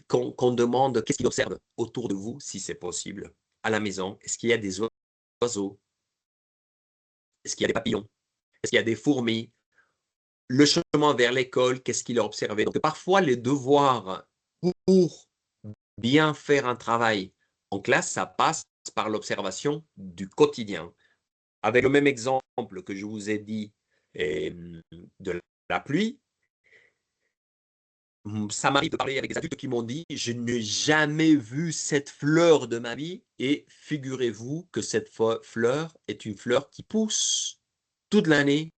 qu'on demande qu'est-ce qu'il observe autour de vous, si c'est possible, à la maison. Est-ce qu'il y a des oiseaux? Est-ce qu'il y a des papillons? Est-ce qu'il y a des fourmis? Le chemin vers l'école, qu'est-ce qu'il a observé? Donc, parfois, les devoirs pour bien faire un travail en classe, ça passe par l'observation du quotidien. Avec le même exemple que je vous ai dit de la pluie, ça m'arrive de parler avec des adultes qui m'ont dit: je n'ai jamais vu cette fleur de ma vie. Et figurez-vous que cette fleur est une fleur qui pousse toute l'année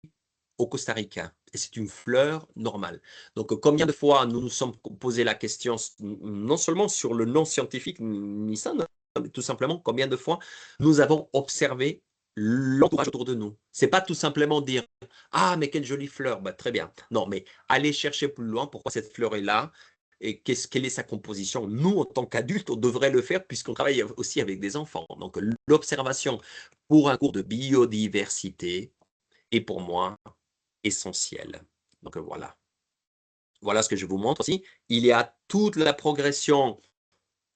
au Costa Rica. Et c'est une fleur normale. Donc, combien de fois nous nous sommes posé la question, non seulement sur le nom scientifique, ni ça, mais tout simplement, combien de fois nous avons observé l'entourage autour de nous. C'est pas tout simplement dire « Ah, mais quelle jolie fleur !» Très bien. Non, mais aller chercher plus loin pourquoi cette fleur est là et quelle est sa composition. Nous, en tant qu'adultes, on devrait le faire puisqu'on travaille aussi avec des enfants. Donc, l'observation pour un cours de biodiversité est pour moi essentiel. Donc voilà. Voilà ce que je vous montre aussi. Il y a toute la progression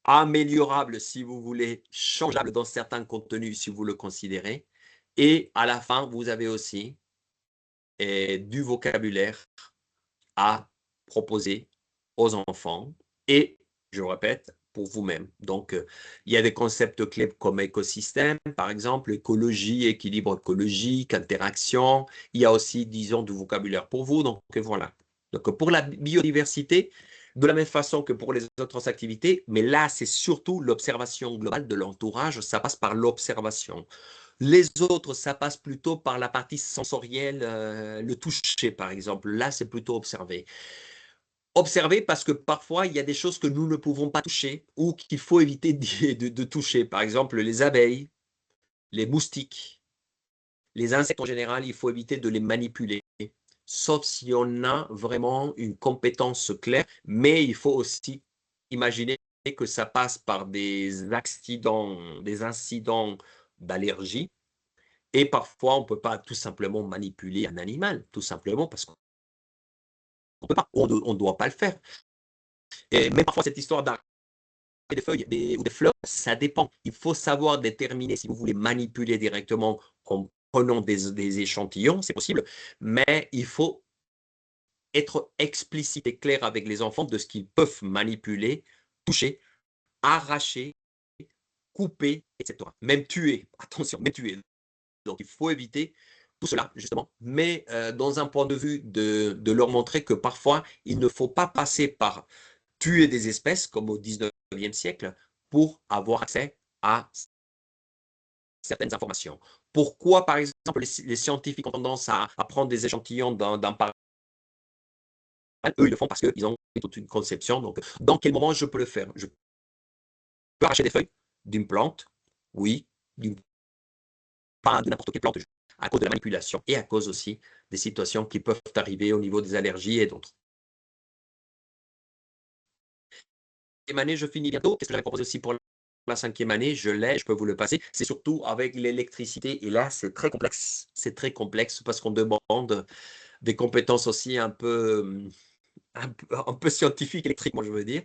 améliorable, si vous voulez, changeable dans certains contenus, si vous le considérez. Et à la fin, vous avez aussi du vocabulaire à proposer aux enfants et, je répète, pour vous-même. Donc, il y a des concepts clés comme écosystème, par exemple, écologie, équilibre écologique, interaction. Il y a aussi, disons, du vocabulaire pour vous. Donc, voilà. Donc, pour la biodiversité, de la même façon que pour les autres activités, mais là, c'est surtout l'observation globale de l'entourage. Ça passe par l'observation. Les autres, ça passe plutôt par la partie sensorielle, le toucher, par exemple. Là, c'est plutôt observer. Observer parce que parfois, il y a des choses que nous ne pouvons pas toucher ou qu'il faut éviter de toucher. Par exemple, les abeilles, les moustiques, les insectes en général, il faut éviter de les manipuler, sauf si on a vraiment une compétence claire. Mais il faut aussi imaginer que ça passe par des incidents d'allergie. Et parfois, on ne peut pas tout simplement manipuler un animal, tout simplement parce qu'on peut pas, on ne doit pas le faire. Et même parfois, cette histoire d'arrêter des feuilles ou des fleurs, ça dépend. Il faut savoir déterminer si vous voulez manipuler directement en prenant des échantillons, c'est possible, mais il faut être explicite et clair avec les enfants de ce qu'ils peuvent manipuler, toucher, arracher, couper, etc. Même tuer, attention, même tuer. Donc, il faut éviter tout cela, justement, mais dans un point de vue de leur montrer que parfois, il ne faut pas passer par tuer des espèces comme au 19e siècle pour avoir accès à certaines informations. Pourquoi, par exemple, les scientifiques ont tendance à prendre des échantillons d'un parent? Eux, ils le font parce qu'ils ont toute une conception. Donc, dans quel moment je peux le faire? Je peux arracher des feuilles d'une plante, oui, pas de n'importe quelle plante, à cause de la manipulation et à cause aussi des situations qui peuvent arriver au niveau des allergies et d'autres. Année, je finis bientôt. Qu'est-ce que j'avais proposé aussi pour la 5e année? Je peux vous le passer. C'est surtout avec l'électricité. Et là, c'est très complexe. C'est très complexe parce qu'on demande des compétences aussi un peu scientifiques, électriques, moi je veux dire.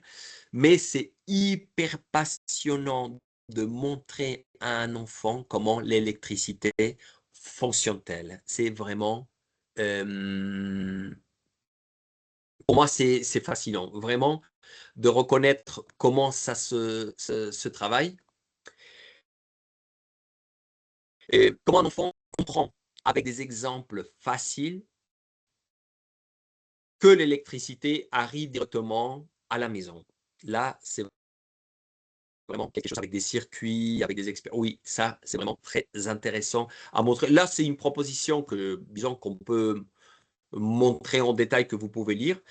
Mais c'est hyper passionnant de montrer à un enfant comment l'électricité fonctionne-t-elle. C'est vraiment, pour moi, c'est fascinant. Vraiment, de reconnaître comment ça se travaille et comment un enfant comprend avec des exemples faciles que l'électricité arrive directement à la maison. Là, c'est vraiment quelque chose avec des circuits, avec des experts. Oui, ça, c'est vraiment très intéressant à montrer. Là, c'est une proposition que, disons, qu'on peut montrer en détail, que vous pouvez lire.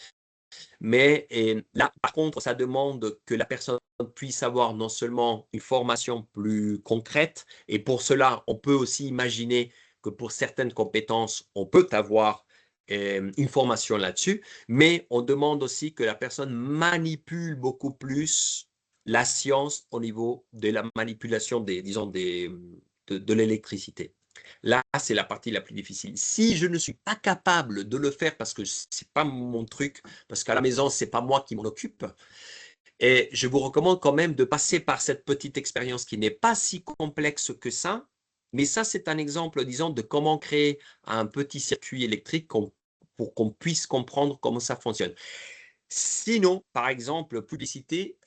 Mais là, par contre, ça demande que la personne puisse avoir non seulement une formation plus concrète, et pour cela, on peut aussi imaginer que pour certaines compétences, on peut avoir une formation là-dessus, mais on demande aussi que la personne manipule beaucoup plus la science au niveau de la manipulation de l'électricité. Là, c'est la partie la plus difficile. Si je ne suis pas capable de le faire parce que ce n'est pas mon truc, parce qu'à la maison, ce n'est pas moi qui m'en occupe, et je vous recommande quand même de passer par cette petite expérience qui n'est pas si complexe que ça, mais ça, c'est un exemple, disons, de comment créer un petit circuit électrique pour qu'on puisse comprendre comment ça fonctionne. Sinon, par exemple, publicité,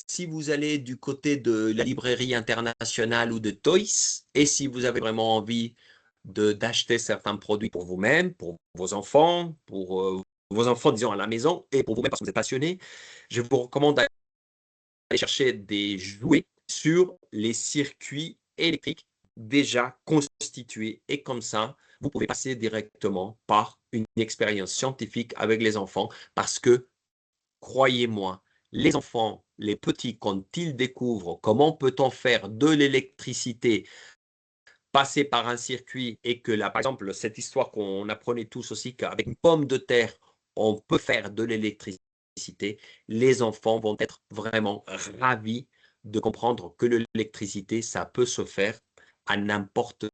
si vous allez du côté de la librairie internationale ou de Toys, et si vous avez vraiment envie d'acheter certains produits pour vous-même, pour vos enfants, disons, à la maison, et pour vous-même parce que vous êtes passionné, je vous recommande d'aller chercher des jouets sur les circuits électriques déjà constitués. Et comme ça, vous pouvez passer directement par une expérience scientifique avec les enfants parce que croyez-moi, les enfants, les petits, quand ils découvrent comment peut-on faire de l'électricité, passer par un circuit et que là, par exemple, cette histoire qu'on apprenait tous aussi, qu'avec une pomme de terre, on peut faire de l'électricité, les enfants vont être vraiment ravis de comprendre que l'électricité, ça peut se faire à n'importe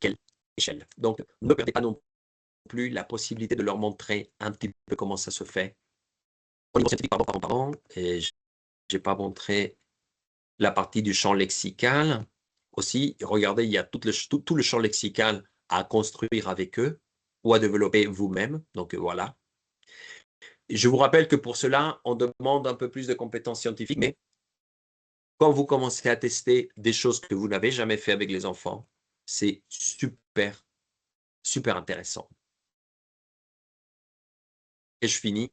quelle échelle. Donc, ne perdez pas non plus la possibilité de leur montrer un petit peu comment ça se fait. Au niveau scientifique, pardon, et je n'ai pas montré la partie du champ lexical. Aussi, regardez, il y a tout le champ lexical à construire avec eux ou à développer vous-même. Donc, voilà. Je vous rappelle que pour cela, on demande un peu plus de compétences scientifiques, mais quand vous commencez à tester des choses que vous n'avez jamais fait avec les enfants, c'est super, super intéressant. Et je finis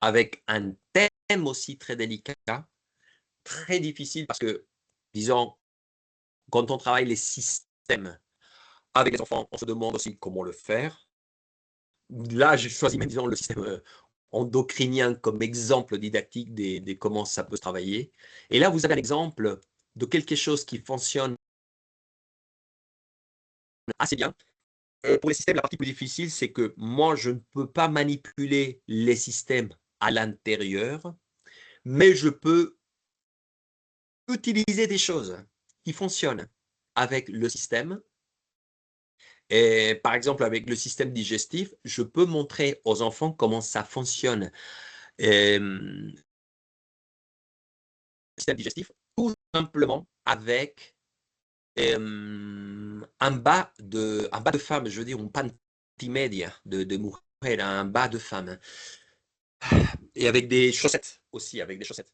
avec un thème aussi très délicat, très difficile parce que, disons, quand on travaille les systèmes avec les enfants, on se demande aussi comment le faire. Là, j'ai choisi, disons, le système endocrinien comme exemple didactique des comment ça peut se travailler. Et là, vous avez un exemple de quelque chose qui fonctionne assez bien. Et pour les systèmes, la partie plus difficile, c'est que moi, je ne peux pas manipuler les systèmes à l'intérieur, mais je peux utiliser des choses qui fonctionnent avec le système. Et par exemple, avec le système digestif, je peux montrer aux enfants comment ça fonctionne. Le système digestif, tout simplement avec un bas de femme, je veux dire, un pantimedia de mujer, un bas de femme. Et avec des chaussettes aussi, avec des chaussettes.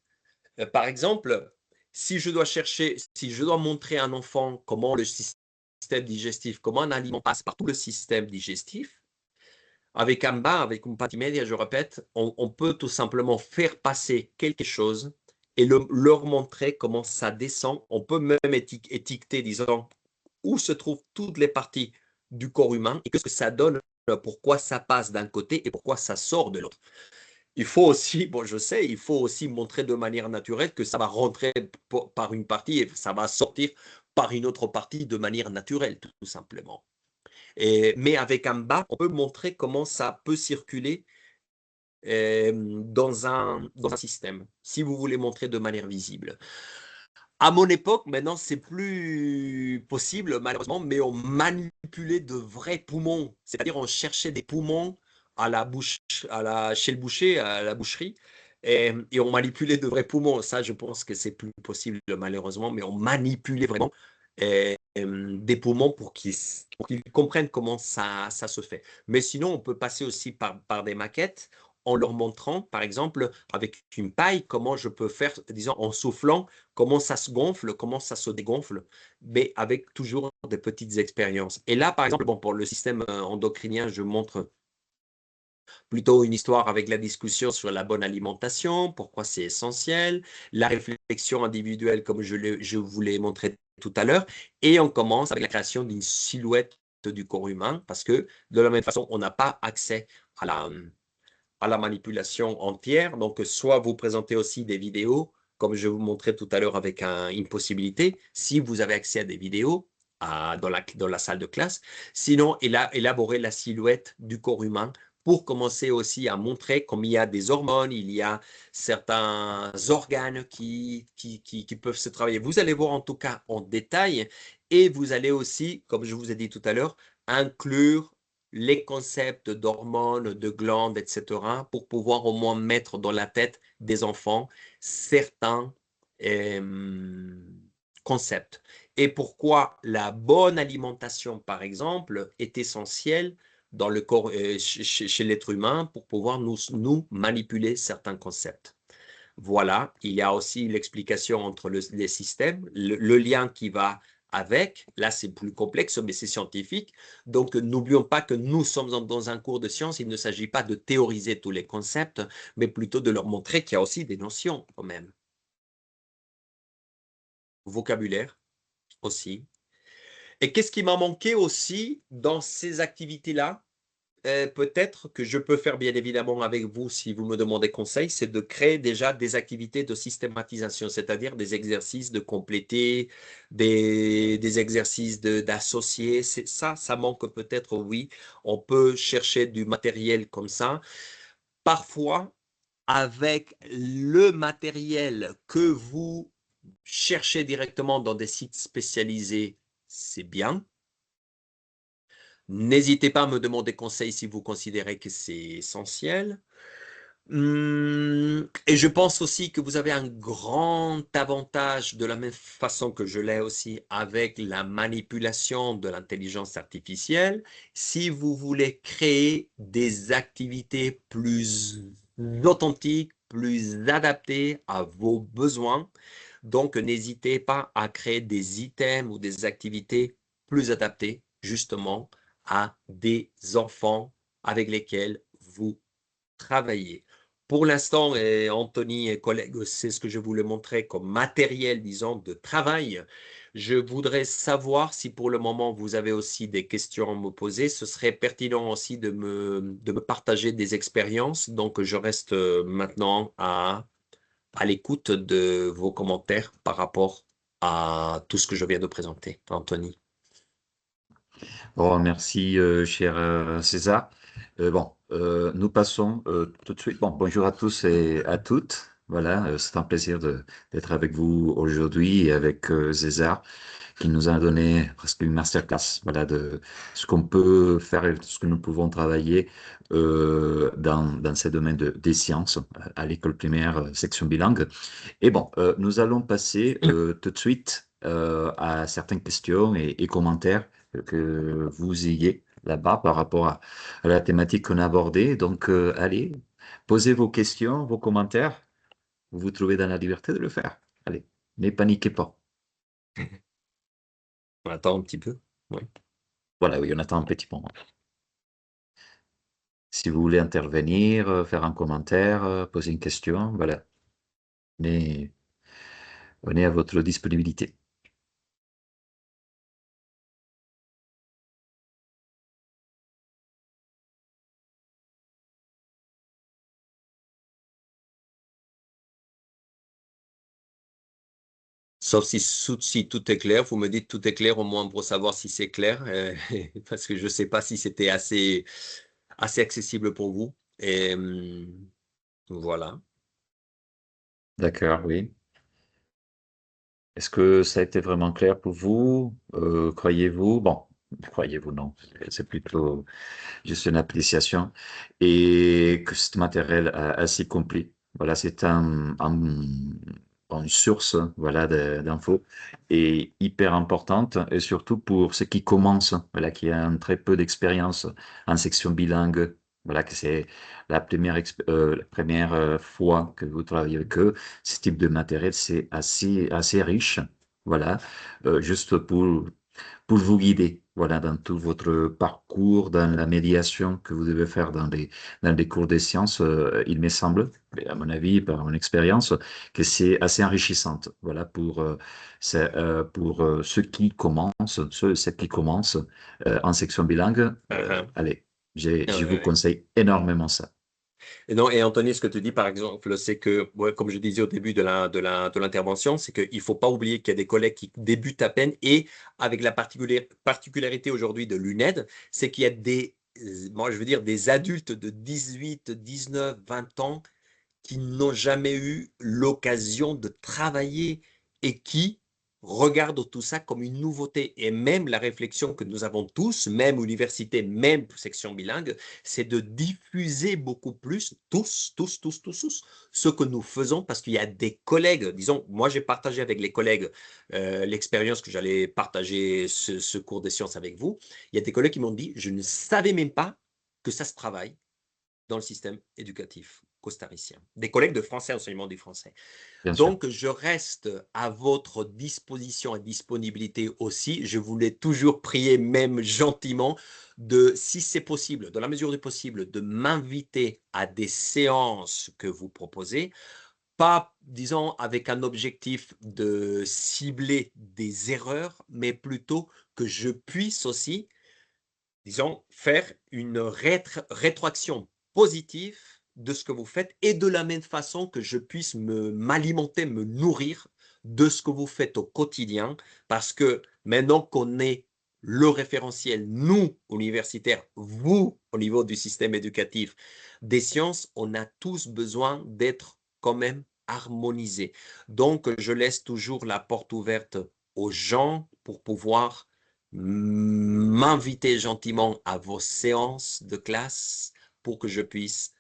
Par exemple, si je dois montrer à un enfant comment le système digestif, comment un aliment passe par tout le système digestif, Avec un bas, avec une partie média, je répète, on peut tout simplement faire passer quelque chose et leur montrer comment ça descend. On peut même étiqueter, disons, où se trouvent toutes les parties du corps humain et qu'est-ce que ça donne, pourquoi ça passe d'un côté et pourquoi ça sort de l'autre. Il faut aussi, bon, je sais, il faut aussi montrer de manière naturelle que ça va rentrer par une partie et ça va sortir par une autre partie de manière naturelle, tout simplement. Mais avec un bas, on peut montrer comment ça peut circuler dans un système, si vous voulez montrer de manière visible. À mon époque, maintenant, c'est plus possible, malheureusement, mais on manipulait de vrais poumons. C'est-à-dire, on cherchait des poumons à la bouche, chez le boucher, à la boucherie, et on manipulait de vrais poumons. Ça, je pense que c'est plus possible, malheureusement, mais on manipulait vraiment des poumons pour qu'ils comprennent comment ça se fait. Mais sinon, on peut passer aussi par des maquettes en leur montrant, par exemple, avec une paille, comment je peux faire, disons, en soufflant, comment ça se gonfle, comment ça se dégonfle, mais avec toujours des petites expériences. Et là, par exemple, bon, pour le système endocrinien, je montre plutôt une histoire avec la discussion sur la bonne alimentation, pourquoi c'est essentiel, la réflexion individuelle, comme je vous l'ai montré tout à l'heure, et on commence avec la création d'une silhouette du corps humain, parce que de la même façon, on n'a pas accès à la manipulation entière. Donc, soit vous présentez aussi des vidéos, comme je vous montrais tout à l'heure avec une possibilité, si vous avez accès à des vidéos dans la salle de classe. Sinon, élaborer la silhouette du corps humain pour commencer aussi à montrer comme il y a des hormones, il y a certains organes qui peuvent se travailler. Vous allez voir en tout cas en détail et vous allez aussi, comme je vous ai dit tout à l'heure, inclure les concepts d'hormones, de glandes, etc., pour pouvoir au moins mettre dans la tête des enfants certains concepts. Et pourquoi la bonne alimentation, par exemple, est essentielle dans le corps, chez l'être humain pour pouvoir nous manipuler certains concepts. Voilà, il y a aussi l'explication entre les systèmes, le lien qui va avec. Là, c'est plus complexe, mais c'est scientifique. Donc, n'oublions pas que nous sommes dans un cours de science. Il ne s'agit pas de théoriser tous les concepts, mais plutôt de leur montrer qu'il y a aussi des notions quand même. Vocabulaire aussi. Et qu'est-ce qui m'a manqué aussi dans ces activités-là? Peut-être que je peux faire bien évidemment avec vous si vous me demandez conseil, c'est de créer déjà des activités de systématisation, c'est-à-dire des exercices de compléter, des exercices d'associer. Ça manque peut-être, oui. On peut chercher du matériel comme ça. Parfois, avec le matériel que vous cherchez directement dans des sites spécialisés, c'est bien. N'hésitez pas à me demander conseil si vous considérez que c'est essentiel. Et je pense aussi que vous avez un grand avantage de la même façon que je l'ai aussi avec la manipulation de l'intelligence artificielle. Si vous voulez créer des activités plus authentiques, plus adaptées à vos besoins, donc n'hésitez pas à créer des items ou des activités plus adaptées justement à des enfants avec lesquels vous travaillez. Pour l'instant, Anthony et collègues, c'est ce que je voulais montrer comme matériel, disons, de travail. Je voudrais savoir si pour le moment vous avez aussi des questions à me poser. Ce serait pertinent aussi de me partager des expériences. Donc, je reste maintenant à l'écoute de vos commentaires par rapport à tout ce que je viens de présenter. Anthony. Bon, merci, cher César. Nous passons tout de suite. Bon, bonjour à tous et à toutes. Voilà, c'est un plaisir d'être avec vous aujourd'hui et avec César, qui nous a donné presque une masterclass, voilà, de ce qu'on peut faire et ce que nous pouvons travailler dans ces domaines des sciences à l'école primaire, section bilingue. Et bon, nous allons passer tout de suite à certaines questions et commentaires que vous ayez là-bas par rapport à la thématique qu'on a abordée. Donc, allez, posez vos questions, vos commentaires. Vous vous trouvez dans la liberté de le faire. Allez, ne paniquez pas. On attend un petit peu. Oui. Voilà, oui, on attend un petit moment. Si vous voulez intervenir, faire un commentaire, poser une question, voilà. On est à votre disponibilité. Sauf si tout est clair, vous me dites tout est clair au moins pour savoir si c'est clair, parce que je ne sais pas si c'était assez accessible pour vous. Et voilà. D'accord, oui. Est-ce que ça a été vraiment clair pour vous? Croyez-vous? Bon, croyez-vous, non. C'est plutôt juste une appréciation. Et que ce matériel assez complet. Voilà, c'est une source, voilà, d'infos et hyper importante, et surtout pour ceux qui commencent, voilà, qui ont très peu d'expérience en section bilingue. Voilà, que c'est la première fois que vous travaillez avec eux. Ce type de matériel, c'est assez riche. Voilà, juste pour vous guider, voilà, dans tout votre parcours, dans la médiation que vous devez faire dans des cours de sciences, il me semble, et à mon avis, par mon expérience, que c'est assez enrichissante, voilà, pour ceux qui commencent, celles qui commencent en section bilingue. Uh-huh. Allez, Ouais, je vous ouais. conseille énormément ça. Et non, et Anthony, ce que tu dis, par exemple, c'est que, ouais, comme je disais au début de l'intervention, c'est qu'il ne faut pas oublier qu'il y a des collègues qui débutent à peine et avec la particularité aujourd'hui de l'UNED, c'est qu'il y a moi, je veux dire, des adultes de 18, 19, 20 ans qui n'ont jamais eu l'occasion de travailler et qui regardent tout ça comme une nouveauté. Et même la réflexion que nous avons tous, même université, même section bilingue, c'est de diffuser beaucoup plus, tous, ce que nous faisons, parce qu'il y a des collègues, disons, moi j'ai partagé avec les collègues l'expérience que j'allais partager ce cours de sciences avec vous. Il y a des collègues qui m'ont dit, je ne savais même pas que ça se travaille dans le système éducatif costaricien. Des collègues de français, enseignement du français. Bien sûr. Donc, je reste à votre disposition et disponibilité aussi. Je voulais toujours prier, même gentiment, si c'est possible, dans la mesure du possible, de m'inviter à des séances que vous proposez, pas, disons, avec un objectif de cibler des erreurs, mais plutôt que je puisse aussi, disons, faire une rétroaction positive de ce que vous faites et de la même façon que je puisse m'alimenter, me nourrir de ce que vous faites au quotidien, parce que maintenant qu'on est le référentiel, nous, universitaires, vous, au niveau du système éducatif des sciences, on a tous besoin d'être quand même harmonisés. Donc, je laisse toujours la porte ouverte aux gens pour pouvoir m'inviter gentiment à vos séances de classe pour que je puisse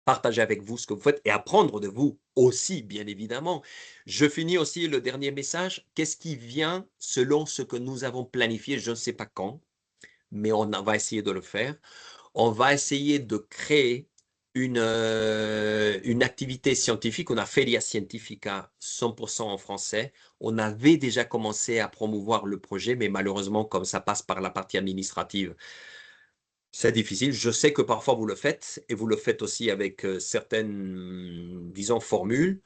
partager avec vous ce que vous faites et apprendre de vous aussi, bien évidemment. Je finis aussi le dernier message. Qu'est-ce qui vient selon ce que nous avons planifié? Je ne sais pas quand, mais on va essayer de le faire. On va essayer de créer une activité scientifique. On a Feria Scientifica 100% en français. On avait déjà commencé à promouvoir le projet, mais malheureusement, comme ça passe par la partie administrative, c'est difficile. Je sais que parfois vous le faites et vous le faites aussi avec certaines, disons, formules.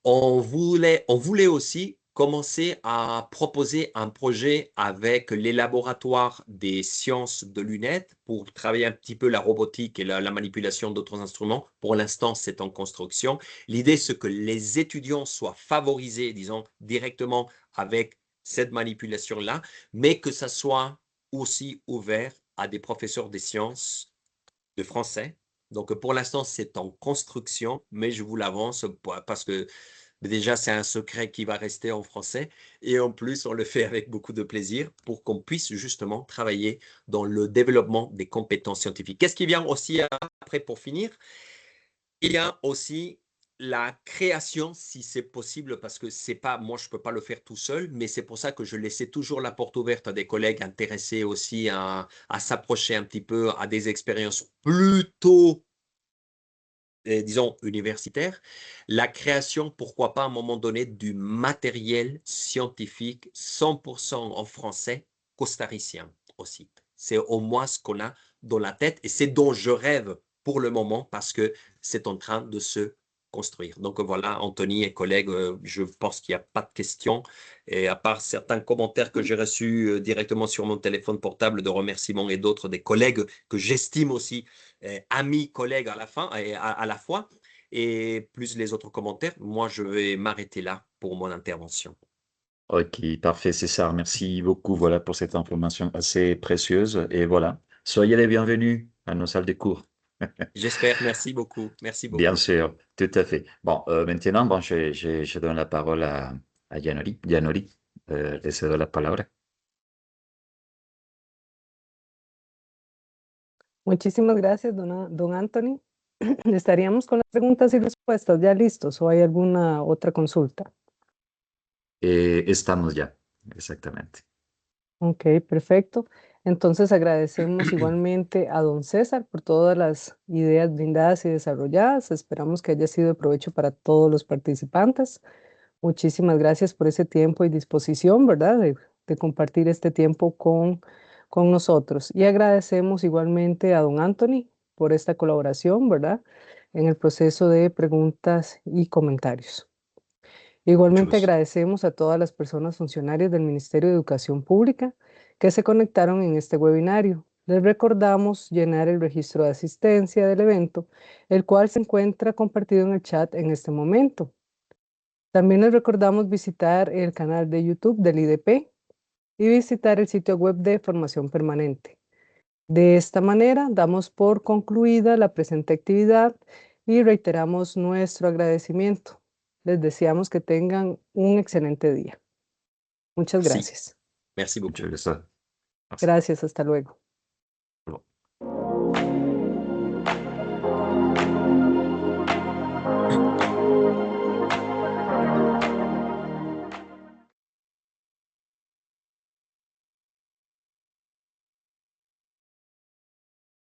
On voulait aussi commencer à proposer un projet avec les laboratoires des sciences de lunettes pour travailler un petit peu la robotique et la manipulation d'autres instruments. Pour l'instant, c'est en construction. L'idée, c'est que les étudiants soient favorisés, disons, directement avec cette manipulation-là, mais que ça soit aussi ouvert à des professeurs des sciences de français. Donc, pour l'instant, c'est en construction, mais je vous l'avance parce que déjà, c'est un secret qui va rester en français. Et en plus, on le fait avec beaucoup de plaisir pour qu'on puisse justement travailler dans le développement des compétences scientifiques. Qu'est-ce qui vient aussi après pour finir? Il y a aussi la création, si c'est possible, parce que c'est pas, moi, je ne peux pas le faire tout seul, mais c'est pour ça que je laissais toujours la porte ouverte à des collègues intéressés aussi à s'approcher un petit peu à des expériences plutôt disons, universitaire, la création, pourquoi pas à un moment donné, du matériel scientifique 100% en français costaricien aussi. C'est au moins ce qu'on a dans la tête et c'est dont je rêve pour le moment parce que c'est en train de se construire. Donc voilà, Anthony et collègues, je pense qu'il n'y a pas de questions. Et à part certains commentaires que j'ai reçus directement sur mon téléphone portable de remerciements et d'autres des collègues que j'estime aussi amis, collègues à la fin et à la fois, et plus les autres commentaires, moi je vais m'arrêter là pour mon intervention. Ok, parfait, César. Merci beaucoup, voilà, pour cette information assez précieuse. Et voilà, soyez les bienvenus à nos salles de cours. J'espère, merci beaucoup, merci Bien beaucoup. sûr, tout à fait. Bon, maintenant, bon, je donne la parole à Gianoli. Gianoli, le cedo la palabra. Muchísimas gracias, don Anthony. Estaríamos con las preguntas y respuestas ya listos, o hay alguna otra consulta. Estamos ya, exactamente. Ok, perfecto. Entonces agradecemos igualmente a don César por todas las ideas brindadas y desarrolladas. Esperamos que haya sido de provecho para todos los participantes. Muchísimas gracias por ese tiempo y disposición, ¿verdad? De compartir este tiempo con nosotros. Y agradecemos igualmente a don Anthony por esta colaboración, ¿verdad? En el proceso de preguntas y comentarios. Igualmente Muchos. agradecemos a todas las personas funcionarias del Ministerio de Educación Pública que se conectaron en este webinario. Les recordamos llenar el registro de asistencia del evento, el cual se encuentra compartido en el chat en este momento. También les recordamos visitar el canal de YouTube del IDP y visitar el sitio web de formación permanente. De esta manera, damos por concluida la presente actividad y reiteramos nuestro agradecimiento. Les deseamos que tengan un excelente día. Muchas Merci, gracias. merci beaucoup. Muchas gracias. Gracias, hasta luego.